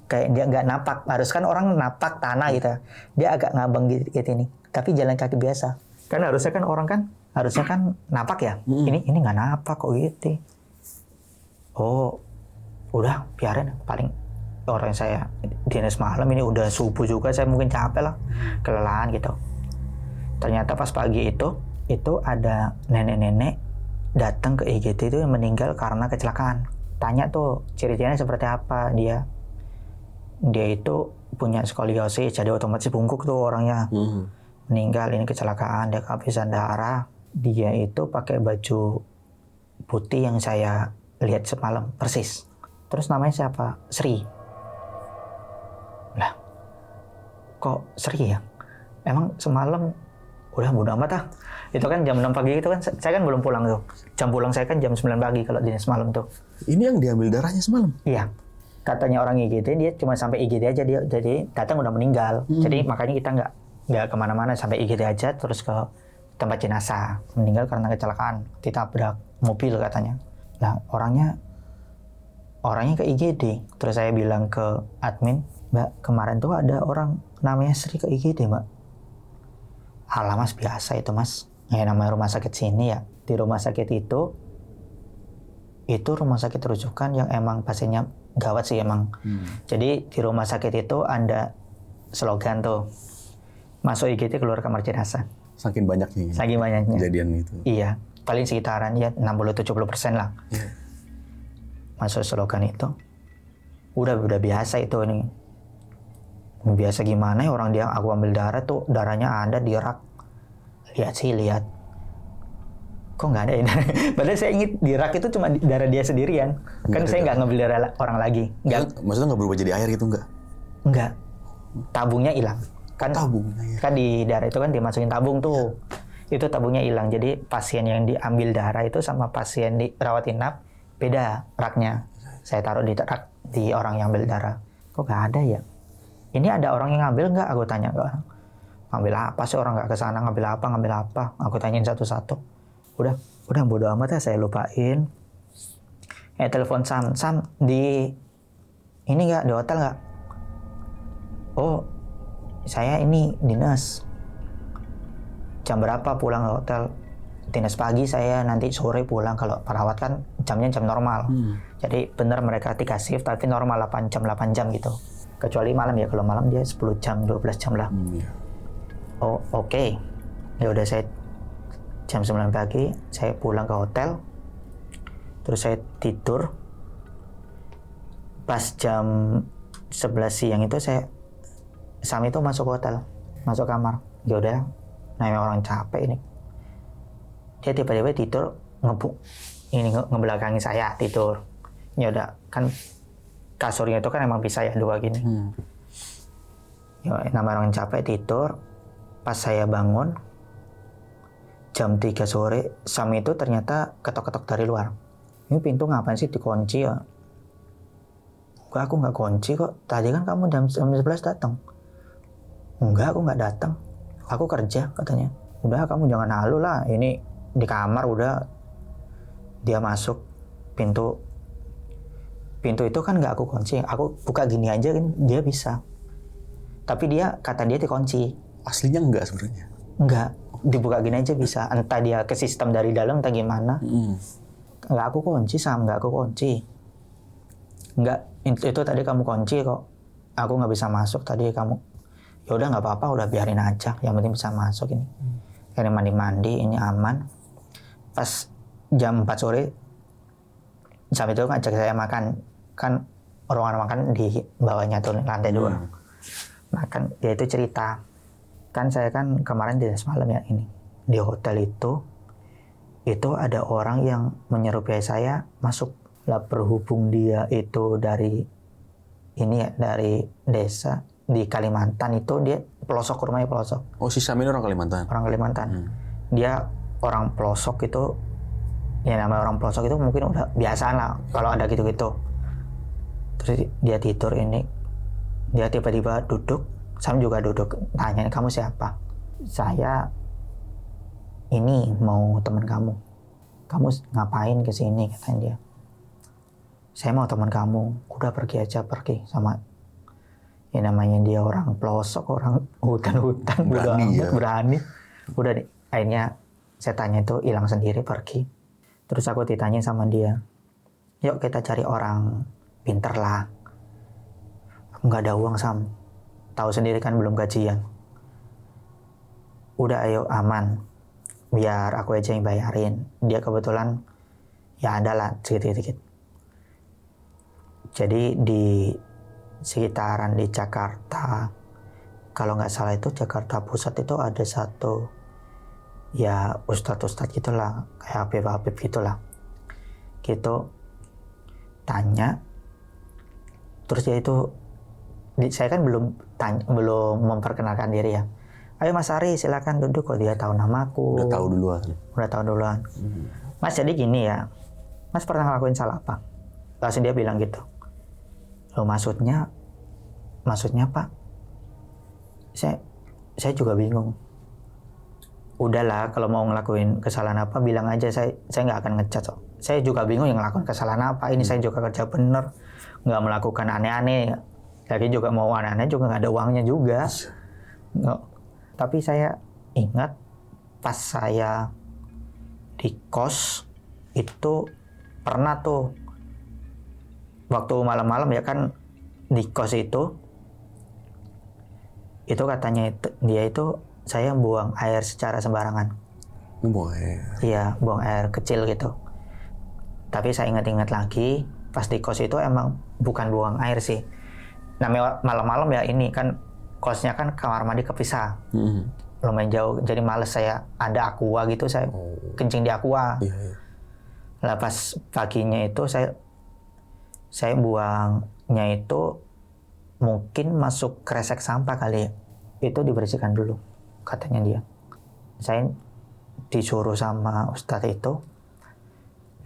Kayak dia nggak napak, harus kan orang napak tanah gitu. Dia agak ngambang gitu ini. Tapi jalan kaki biasa. Kan harusnya kan orang kan harusnya kan napak ya. Ini nggak napak kok gitu. Oh, udah biarin. Paling orang saya dinas malam ini udah subuh juga, saya mungkin capek lah, kelelahan gitu. Ternyata pas pagi itu ada nenek-nenek datang ke IGD itu yang meninggal karena kecelakaan. Tanya tuh ciri-cirinya seperti apa dia. dia itu punya skoliosis, jadi otomatis bungkuk tuh orangnya. Meninggal, ini kecelakaan, dia kehabisan darah. Dia itu pakai baju putih yang saya lihat semalam persis. Terus namanya siapa? Sri. Lah, kok Sri ya? Emang semalam udah bodo amat ah. Itu kan jam 6 pagi itu kan, saya kan belum pulang tuh. Jam pulang saya kan jam 9 pagi kalau dinas malam tuh. Ini yang diambil darahnya semalam? Iya. Katanya orang IGD, dia cuma sampai IGD aja, dia jadi datang udah meninggal. Jadi makanya kita nggak kemana-mana, sampai IGD aja terus ke tempat jenazah. Meninggal karena kecelakaan, ditabrak mobil katanya. Nah orangnya ke IGD. Terus saya bilang ke admin, Mbak kemarin tuh ada orang namanya Sri ke IGD Mbak. Alah mas, biasa itu mas. Namanya rumah sakit sini ya. Di rumah sakit itu rumah sakit rujukan yang emang pasiennya gawat sih emang. Jadi di rumah sakit itu ada slogan tuh, masuk IGD keluar kamar jenazah. Saking banyaknya. Saking banyaknya. Kejadian itu. Iya, paling sekitaran ya 60-70% lah. Masuk slogan itu. Udah biasa itu nih. Biasa gimana ya, orang dia aku ambil darah tuh, darahnya ada di rak. Lihat. Kok nggak ada ya? Padahal saya ingat di rak itu cuma darah dia sendirian. Kan saya nggak ngambil darah orang lagi. Maksudnya nggak berubah jadi air gitu nggak? Nggak. Tabungnya hilang. Kan di darah itu kan dimasukin tabung tuh. Itu tabungnya hilang. Jadi pasien yang diambil darah itu sama pasien di rawat inap beda raknya. Saya taruh di rak di orang yang ambil darah. Kok nggak ada ya? Ini ada orang yang ngambil nggak? Aku tanya ke orang. Ngambil apa sih orang nggak kesana, ngambil apa? Aku tanyain satu-satu. Udah bodo amat ya, saya lupain. Telepon Sam di ini nggak, di hotel nggak? Oh, saya ini dinas. Jam berapa pulang ke hotel? Dinas pagi, saya nanti sore pulang. Kalau perawat kan jamnya jam normal. Jadi bener mereka 3 shift, tapi normal 8 jam gitu. Kecuali malam ya, kalau malam dia 10 jam, 12 jam lah. Oh oke. Ya udah, saya jam 9 pagi saya pulang ke hotel. Terus saya tidur. Pas jam 11 siang itu Sam itu masuk hotel, masuk kamar. Ya udah, namanya orang capek ini. Dia tiba-tiba tidur ngebelakangi saya tidur. Ya udah, kan kasurnya itu kan emang bisa ya 2 gini. Ya, namanya orang capek tidur. Pas saya bangun jam 3 sore, Sam itu ternyata ketok-ketok dari luar. Ini pintu ngapain sih dikunci ya? Enggak, aku nggak kunci kok. Tadi kan kamu jam 11 datang. Enggak, aku nggak datang. Aku kerja katanya. Udah, kamu jangan halu lah. Ini di kamar udah. Dia masuk pintu itu kan nggak aku kunci. Aku buka gini aja kan dia bisa. Tapi kata dia dikunci. Aslinya enggak sebenarnya? Enggak, dibuka gini aja bisa. Entah dia ke sistem dari dalam entah gimana. Enggak aku kunci Sam, enggak aku kunci. Enggak, itu tadi kamu kunci kok. Aku nggak bisa masuk tadi kamu. Ya udah nggak apa-apa, udah biarin aja. Yang penting bisa masuk ini. Ini mandi-mandi, ini aman. Pas jam 4 sore, Sam itu ngajak saya makan. Kan ruangan makan di bawahnya tuh, lantai 2. Makan, dia itu cerita. Kan saya kan kemarin di semalam ya ini. Di hotel itu ada orang yang menyerupai saya masuk. Lah berhubung dia itu dari desa di Kalimantan itu, dia pelosok, rumahnya pelosok. Oh, si Sam ini orang Kalimantan? Orang Kalimantan. Dia orang pelosok itu, ya namanya orang pelosok itu mungkin udah biasa lah kalau ada gitu-gitu. Terus dia tidur ini, dia tiba-tiba duduk, Sam juga duduk, tanya, kamu siapa? Saya ini mau teman kamu. Kamu ngapain ke sini, katanya dia. Saya mau teman kamu. Udah pergi aja, pergi sama ya namanya dia orang pelosok, orang hutan-hutan, berani. Udah deh, akhirnya saya tanya itu hilang sendiri, pergi. Terus aku ditanya sama dia, yuk kita cari orang pinter lah. Aku nggak ada uang Sam. Tahu sendiri kan belum gajian. Udah ayo aman. Biar aku aja yang bayarin. Dia kebetulan ya ada lah sedikit-sedikit. Jadi sekitaran di Jakarta. Kalau nggak salah itu Jakarta Pusat itu ada satu ya ustadz gitulah, kayak Habib gitulah. Gitu tanya, terus dia itu saya kan belum memperkenalkan diri ya. Ayo Mas Ari silakan duduk, kok dia tahu namaku. Udah tahu duluan. Mas jadi gini ya, Mas pernah ngelakuin salah apa? Langsung dia bilang gitu. Loh maksudnya Pak? Saya juga bingung. Udahlah, kalau mau ngelakuin kesalahan apa bilang aja, saya nggak akan ngecat. Saya juga bingung yang ngelakuin kesalahan apa. Ini saya juga kerja bener, nggak melakukan aneh-aneh. Lagi juga mau aneh-aneh juga nggak ada uangnya juga. Nggak. Tapi saya ingat pas saya di kos itu pernah tuh waktu malam-malam ya kan, di kos itu katanya dia itu saya buang air secara sembarangan. Buang air? Iya, buang air kecil gitu. Tapi saya ingat-ingat lagi, pas di kos itu emang bukan buang air sih. Namanya malam-malam ya, ini kan kosnya kan kamar mandi kepisah. Lumayan jauh, jadi males saya ada aqua gitu, saya kencing di aqua. Lah pas paginya itu saya buangnya itu mungkin masuk kresek sampah kali ya. Itu dibersihkan dulu, katanya dia. Saya disuruh sama ustadz itu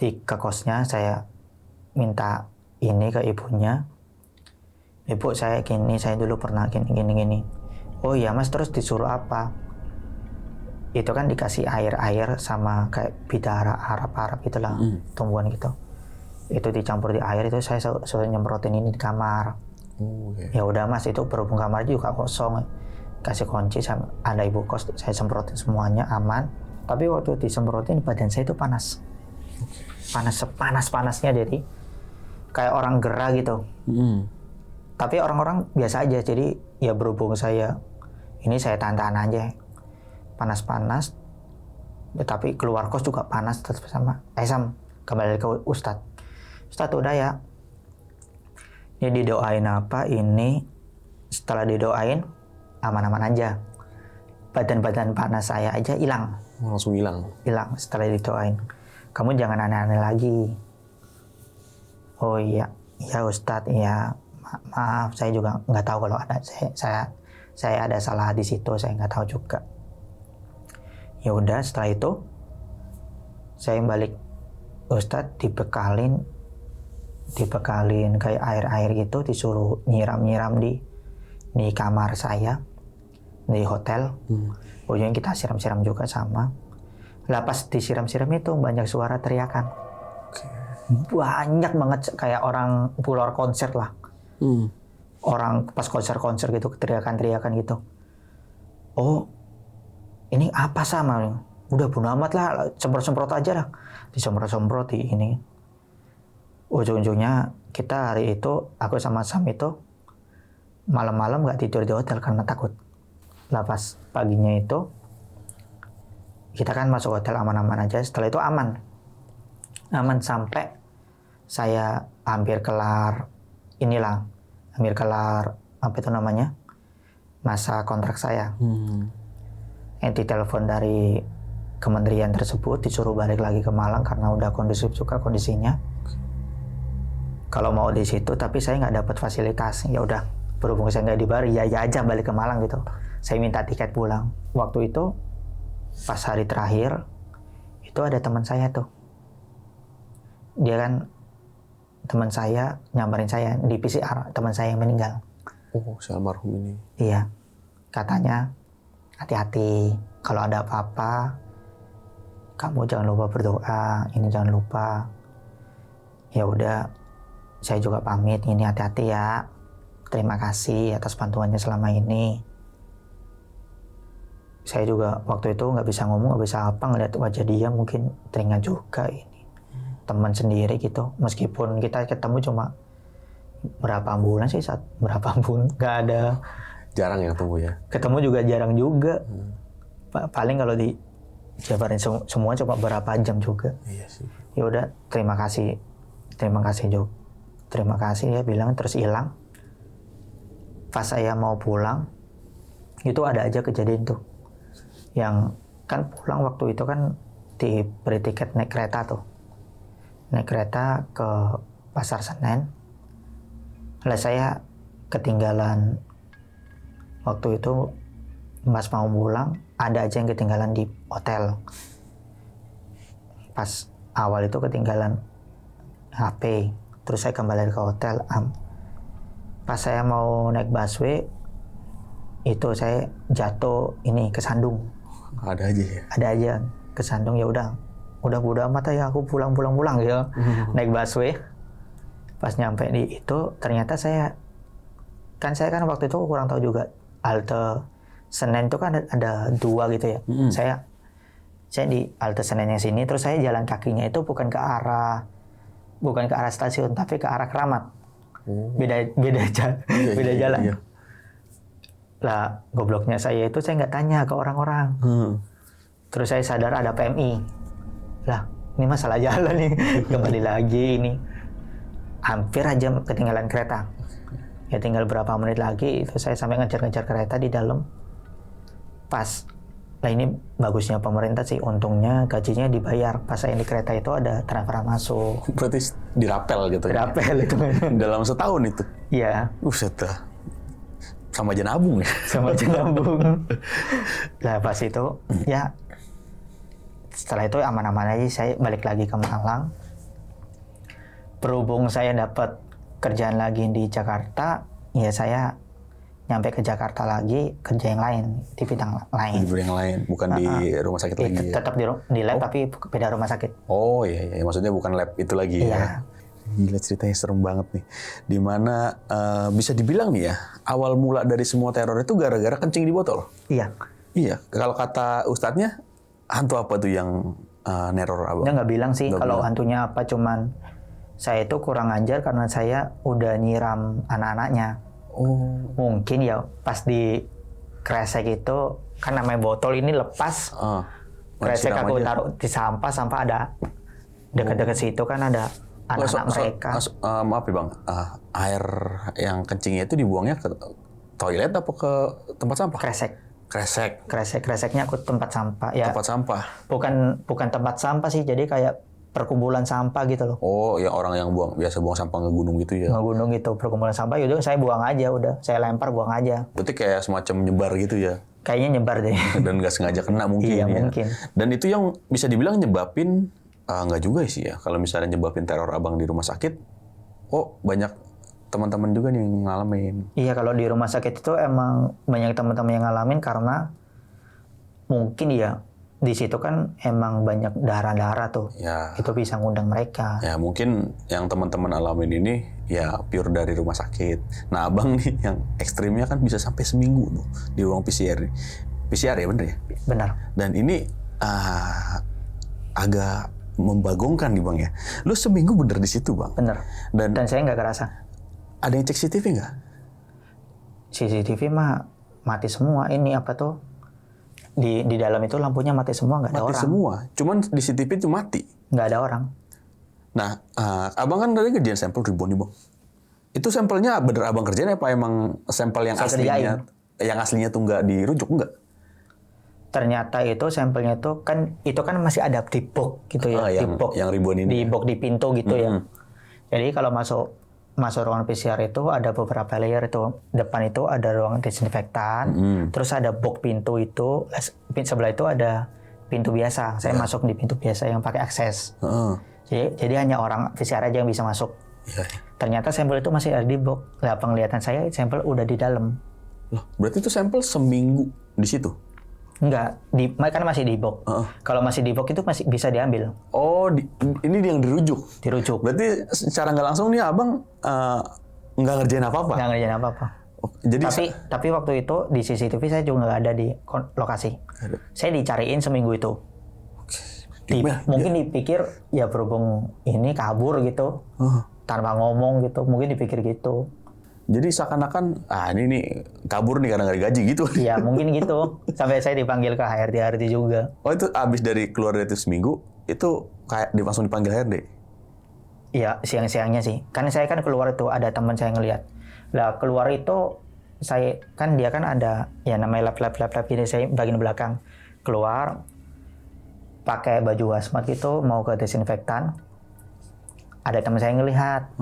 ke kosnya, saya minta ini ke ibunya. Ibu saya gini, saya dulu pernah gini. Oh iya Mas, terus disuruh apa? Itu kan dikasih air sama kayak bidara Arab gitulah, tumbuhan gitu. Itu dicampur di air, itu saya suruh nyemprotin ini di kamar. Ya udah Mas, itu berhubung kamar juga kosong, kasih kunci, ada ibu kos, saya semprotin semuanya aman. Tapi waktu disemprotin badan saya itu panas sepanas-panasnya, jadi kayak orang gerah gitu. Tapi orang-orang biasa aja, jadi ya berhubung saya tahan aja, panas-panas. Tapi keluar kos juga panas tetap sama. Sam, kembali ke Ustadz udah ya, ini didoain apa ini, setelah didoain aman-aman aja, badan panas saya aja hilang. Langsung hilang setelah didoain. Kamu jangan aneh-aneh lagi. Oh iya Ustadz, ya maaf, saya juga nggak tahu kalau ada saya ada salah di situ, saya nggak tahu juga. Ya udah, setelah itu saya balik Ustadz, dibekalin kayak air gitu, disuruh nyiram di kamar saya di hotel. Ujungnya kita siram-siram juga sama. Lah pas disiram-siram itu banyak suara teriakan. Banyak banget, kayak orang pular konser lah. Orang pas konser gitu, teriakan gitu. Oh, ini apa sama? Udah bodo amat lah, semprot aja lah. Disemprot di ini. Ujung-ujungnya kita hari itu, aku sama Sam itu malam-malam nggak tidur di hotel karena takut. Lah pas paginya itu kita kan masuk hotel aman-aman aja. Setelah itu aman sampai saya hampir kelar apa itu namanya, masa kontrak saya. Yang ditelepon dari kementerian tersebut disuruh balik lagi ke Malang karena udah kondusif juga kondisinya. Kalau mau di situ, tapi saya nggak dapat fasilitas. Ya udah, berhubung saya nggak dibayar, ya aja balik ke Malang gitu. Saya minta tiket pulang. Waktu itu pas hari terakhir itu ada teman saya tuh. Dia kan teman saya nyamperin saya di PCR, teman saya yang meninggal. Oh, si almarhum ini. Iya. Katanya hati-hati, kalau ada apa-apa kamu jangan lupa berdoa, ini jangan lupa. Ya udah, saya juga pamit, ini hati-hati ya. Terima kasih atas bantuannya selama ini. Saya juga waktu itu nggak bisa ngomong, nggak bisa apa, ngeliat wajah dia mungkin teringat juga ini. Teman sendiri gitu, meskipun kita ketemu cuma berapa bulan sih, berapa bulan, nggak ada. Jarang ya ketemu ya? Ketemu juga jarang juga. Paling kalau dijabarin semua cuma berapa jam juga. Iya sih. Ya udah, terima kasih juga. Terima kasih, dia bilang, terus hilang. pas saya mau pulang itu ada aja kejadian tuh, yang kan pulang waktu itu kan diberi tiket naik kereta tuh, naik kereta ke Pasar Senen. Lah saya ketinggalan waktu itu, pas mau pulang ada aja yang ketinggalan di hotel. Pas awal itu ketinggalan HP, terus saya kembali ke hotel. Pas saya mau naik busway itu saya jatuh ini kesandung. Ada aja ya. Ada aja kesandung, ya udah bodo amat ya, aku pulang gitu. Naik busway. Pas nyampe di itu ternyata saya kan waktu itu kurang tahu juga halte Senen itu kan ada 2 gitu ya. Saya di halte Senennya sini, terus saya jalan kakinya itu bukan ke arah stasiun tapi ke arah Keramat. Beda jalan. Iya. Lah gobloknya saya itu saya nggak tanya ke orang-orang. Terus saya sadar ada PMI. Lah ini masalah jalan nih. Kembali lagi ini. Hampir aja ketinggalan kereta. Ya tinggal berapa menit lagi itu saya sampai ngejar-ngejar kereta di dalam. Pas. Nah ini bagusnya pemerintah sih, untungnya gajinya dibayar. Pas saya di kereta itu ada transferan masuk. Berarti dirapel gitu. Dirapel itu. Dalam setahun itu. Iya. Buset dah. Sama aja nabung ya. Sama aja nabung. Nah pas itu ya setelah itu aman-aman aja saya balik lagi ke Malang. Berhubung saya dapat kerjaan lagi di Jakarta, ya saya nyampe ke Jakarta lagi kerja yang lain di bidang lain. Di bidang yang lain, bukan di rumah sakit lagi. Tetap di lab tapi beda rumah sakit. Oh iya, maksudnya bukan lab itu lagi ya. Gila, ceritanya serem banget nih. Dimana bisa dibilang nih ya, awal mula dari semua teror itu gara-gara kencing di botol. Iya. Iya, kalau kata ustadznya, hantu apa tuh yang neror abang? Dia nggak bilang sih kalau hantunya apa, cuman saya itu kurang ajar karena saya udah nyiram anak-anaknya. Oh. Mungkin ya pas di kresek itu kan namanya botol ini lepas. Kresek aku taruh di sampah ada dekat-dekat situ kan ada anak-anak mereka. Maaf ya bang, air yang kencingnya itu dibuangnya ke toilet apa ke tempat sampah? Kreseknya aku tempat sampah ya. Tempat sampah. Bukan tempat sampah sih, jadi kayak perkumpulan sampah gitu loh. Oh, yang orang yang biasa buang sampah ngegunung gitu ya? Ngegunung gitu, perkumpulan sampah. Yaudah saya buang aja, saya lempar buang aja. Berarti kayak semacam nyebar gitu ya? Kayaknya nyebar deh. Dan nggak sengaja kena mungkin iya, ya? mungkin. Dan itu yang bisa dibilang nyebabin, nggak juga sih ya, kalau misalnya nyebabin teror abang di rumah sakit, banyak teman-teman juga nih yang ngalamin. Iya, kalau di rumah sakit itu emang banyak teman-teman yang ngalamin karena mungkin ya, di situ kan emang banyak darah-darah tuh. Ya. Itu bisa ngundang mereka. Ya mungkin yang teman-teman alamin ini ya pure dari rumah sakit. Nah abang nih yang ekstrimnya kan bisa sampai seminggu tuh di ruang PCR. PCR ya bener ya? Benar. Dan ini agak membagongkan nih bang ya. Lu seminggu bener di situ bang? Bener. Dan saya nggak kerasa. Ada yang cek CCTV nggak? CCTV mah mati semua. Ini apa tuh? Di dalam itu lampunya mati semua, nggak ada orang. Mati semua, cuman di CCTV itu mati. Nggak ada orang. Nah, abang kan dari kerjaan sampel ribuan nih bang. Itu sampelnya bener abang kerjain apa emang sampel yang aslinya tuh nggak dirujuk nggak? Ternyata itu sampelnya itu kan masih ada di box gitu ya, yang ribuan ini. Di box di pintu gitu ya. Jadi kalau masuk ruangan PCR itu ada beberapa layer itu. Depan itu ada ruang disinfektan, terus ada box pintu itu, sebelah itu ada pintu biasa. Saya masuk di pintu biasa yang pakai akses. Jadi hanya orang PCR aja yang bisa masuk. Ternyata sampel itu masih ada di box. Lah penglihatan saya sampel udah di dalam. Loh, berarti itu sampel seminggu di situ? Enggak, kan masih di box. Kalau masih di box itu masih bisa diambil. Oh, ini yang dirujuk? Dirujuk. Berarti secara nggak langsung nih abang nggak ngerjain apa-apa? Nggak ngerjain apa-apa. Jadi tapi waktu itu di CCTV saya juga nggak ada di lokasi. Saya dicariin seminggu itu. Mungkin dipikir ya berhubung ini kabur gitu, tanpa ngomong gitu, mungkin dipikir gitu. Jadi seakan-akan, ini nih kabur nih karena nggak digaji gitu. Iya mungkin gitu. Sampai saya dipanggil ke HRD juga. Oh itu abis dari keluar dari itu seminggu, itu kayak langsung dipanggil HRD? Iya siang-siangnya sih. Karena saya kan keluar itu ada teman saya ngelihat. Lah keluar itu saya kan dia kan ada ya namanya lab gini, saya bagian belakang keluar pakai baju hazmat gitu mau ke desinfektan. Ada teman saya ngelihat,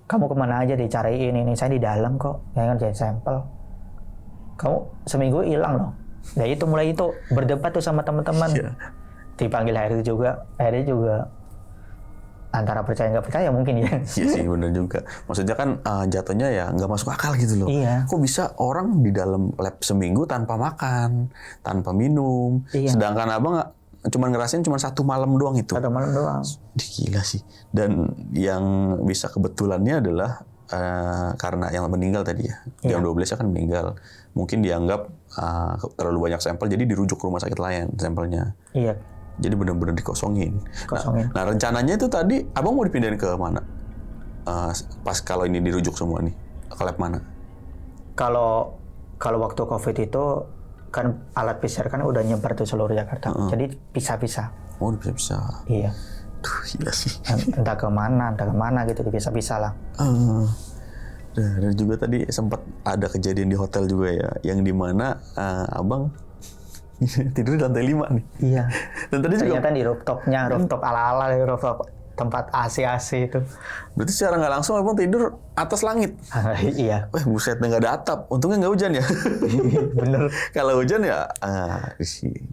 kamu kemana aja dicariin ini, saya di dalam kok, ya kan jadi sampel. Kamu seminggu hilang loh. Nah itu mulai itu berdebat tuh sama teman-teman. Dipanggil HRD juga antara percaya nggak percaya mungkin ya. Iya sih bener juga. Maksudnya kan jatuhnya ya nggak masuk akal gitu loh. Iya. Kok bisa orang di dalam lab seminggu tanpa makan, tanpa minum. Iya. Sedangkan abang cuma ngerasain cuma 1 malam doang itu. 1 malam doang. Gila sih. Dan yang bisa kebetulannya adalah karena yang meninggal tadi ya. Jam 12 kan meninggal. Mungkin dianggap terlalu banyak sampel jadi dirujuk ke rumah sakit lain sampelnya. Iya. Jadi benar-benar dikosongin. Kosongin. Nah rencananya itu tadi abang mau dipindahin ke mana? Pas kalau ini dirujuk semua nih, ke lab mana? Kalau waktu COVID itu kan alat PCR kan udah nyebar tuh seluruh Jakarta. Jadi pisah-pisah. Oh bisa. Iya. Duh gila sih. Entah kemana gitu dipisah-pisah lah. Dan juga tadi sempat ada kejadian di hotel juga ya, yang dimana abang tidur di lantai 5 nih. Iya. Dan tadi juga ternyata di rooftop ala-ala, rooftop tempat AC itu. berarti secara nggak langsung abang tidur atas langit. Iya. Wah buset, nggak ada atap. Untungnya nggak hujan ya. Bener. Kalau hujan ya,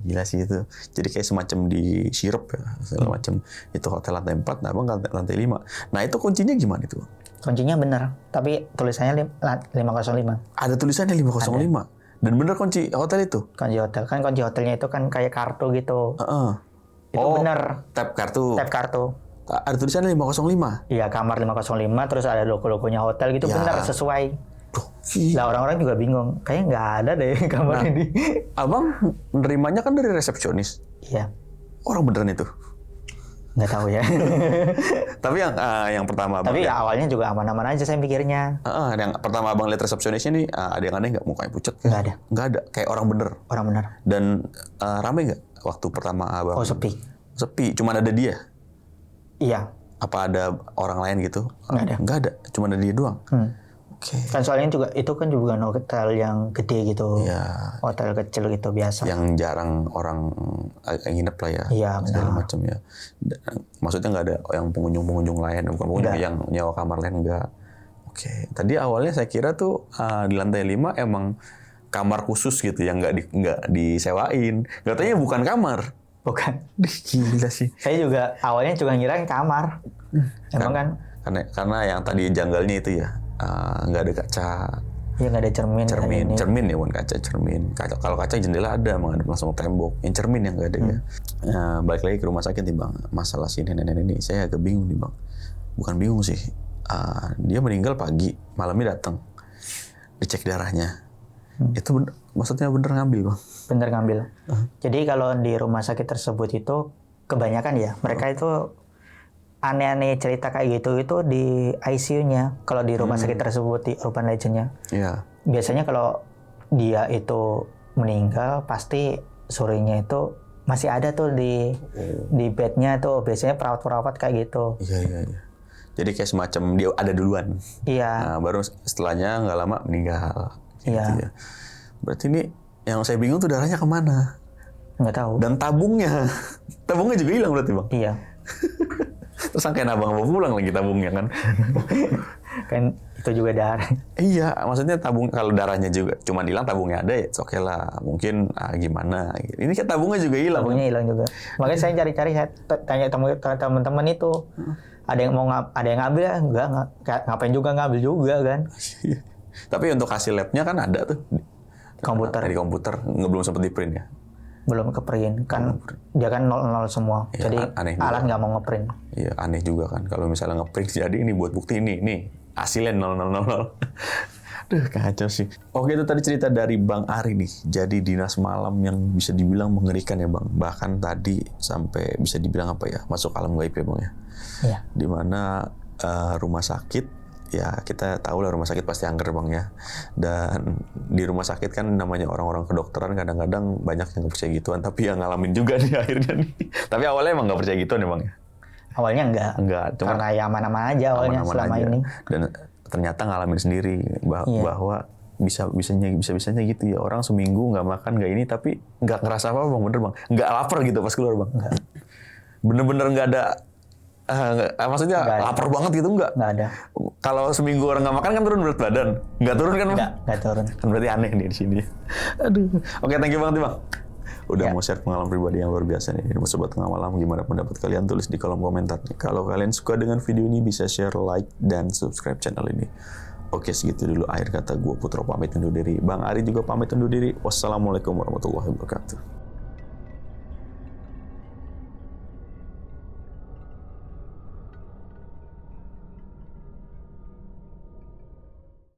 gila sih itu. Jadi kayak semacam di sirup ya, segala macam. Itu hotel lantai 4, nah abang lantai 5. Nah itu kuncinya gimana itu? Kuncinya bener, tapi tulisannya 505. Ada tulisannya 505. Ada. Dan bener kunci hotel itu? Kunci hotel. Kan kunci hotelnya itu kan kayak kartu gitu. Itu bener. Tap kartu. Tap kartu. Ada tulisannya 505? Iya, kamar 505, terus ada logo-logonya hotel gitu, ya. Bener, sesuai. Lah orang-orang juga bingung, kayaknya nggak ada deh kamar ini. Abang nerimanya kan dari resepsionis? Iya. Orang beneran itu? Nggak tahu ya. Tapi yang pertama abang Tapi ya awalnya juga aman-aman aja saya pikirnya. yang pertama abang lihat resepsionisnya nih, ada yang aneh nggak? Mukanya pucat? Nggak ada. Nggak ada, kayak orang bener? Orang bener. Dan ramai nggak waktu pertama abang? Oh sepi. Sepi, cuman ada dia? Iya. Apa ada orang lain gitu? Nggak ada. Nggak ada, cuman ada dia doang? Oke. Kan soalnya juga itu kan juga hotel yang gede gitu. Iya. Hotel kecil gitu biasa. Yang jarang orang nginep lah ya. Iya, segala macam ya. Maksudnya nggak ada yang pengunjung lain, bukan pengunjung yang nyewa kamar lain, nggak. Oke. Tadi awalnya saya kira tuh di lantai 5 emang kamar khusus gitu yang nggak disewain. Nggak taunya bukan kamar. Bukan. Gila sih. Saya juga awalnya juga ngira kamar. Emang kan? Karena yang tadi janggalnya itu ya. Nggak ada kaca. Iya, nggak ada cermin. Cermin ya, bukan kaca, cermin. Kalau kaca jendela ada, emang ada langsung tembok. Yang cermin yang nggak ada ya. Balik lagi ke rumah sakit nih bang. Masalah si nenek ini, saya agak bingung nih bang. Bukan bingung sih. Dia meninggal pagi, malamnya datang. Dicek darahnya. Itu maksudnya bener ngambil bang? Bener ngambil. Jadi kalau di rumah sakit tersebut itu kebanyakan ya, mereka itu aneh-aneh cerita kayak gitu itu di ICU-nya. Kalau di rumah sakit tersebut di Urban Legend-nya. Iya. Biasanya kalau dia itu meninggal pasti sorenya itu masih ada tuh di bednya tuh, biasanya perawat-perawat kayak gitu. Iya. Jadi kayak semacam dia ada duluan. Iya. Nah, baru setelahnya nggak lama meninggal. Iya. Gitu ya. Berarti ini yang saya bingung tuh darahnya kemana? Nggak tahu. Dan tabungnya juga hilang berarti bang? Iya. Terus sangkain abang mau pulang lagi tabungnya kan? Kan itu juga darah. Iya, maksudnya tabung kalau darahnya juga cuma hilang, tabungnya ada ya, oke lah. Mungkin gimana? Ini kan tabungnya juga hilang. Tabungnya hilang juga. Makanya saya cari-cari, saya tanya teman-teman itu. Ada yang ngambil ya? Enggak. Ngapain juga ngambil juga kan? Tapi untuk hasil labnya kan ada tuh. Komputer. Di komputer, belum sempat di print ya? Belum ke print. Kan dia kan 00 semua. Ya, jadi aneh alat nggak mau ngeprint. Iya, aneh juga kan. Kalau misalnya ngeprint, jadi ini buat bukti ini. Nih, hasilnya 0000. Duh, kacau sih. Oke, itu tadi cerita dari Bang Ari nih. Jadi dinas malam yang bisa dibilang mengerikan ya Bang. Bahkan tadi sampai bisa dibilang apa ya, masuk alam gaib ya Bang ya. Iya. Dimana rumah sakit, ya kita tahu lah rumah sakit pasti angker Bang ya. Dan di rumah sakit kan namanya orang-orang kedokteran kadang-kadang banyak yang nggak percaya gituan. Tapi yang ngalamin juga nih akhirnya nih. Tapi awalnya emang nggak percaya gituan ya Bang ya? Awalnya enggak. Cuma karena ya aman-aman aja awalnya aman-aman selama aja. ini. Dan ternyata ngalamin sendiri bahwa bisa-bisanya gitu ya, orang seminggu nggak makan nggak ini tapi nggak ngerasa apa bang, bener bang, nggak lapar gitu pas keluar bang, Enggak, bener-bener nggak ada, maksudnya Nggak ada. lapar banget gitu nggak? nggak ada. Kalau seminggu orang nggak makan kan turun berat badan, nggak turun kan bang? Nggak turun. Kan berarti aneh nih di sini. Aduh. Oke, thank you banget nih bang. Udah Ya. mau share pengalaman pribadi yang luar biasa nih. Ini Sobat Tengah Malam, gimana pendapat kalian? Tulis di kolom komentar nih. Kalau kalian suka dengan video ini bisa share, like, dan subscribe channel ini. Oke, segitu dulu akhir kata gue Putro pamit undur diri. Bang Ari juga pamit undur diri. Wassalamualaikum warahmatullahi wabarakatuh.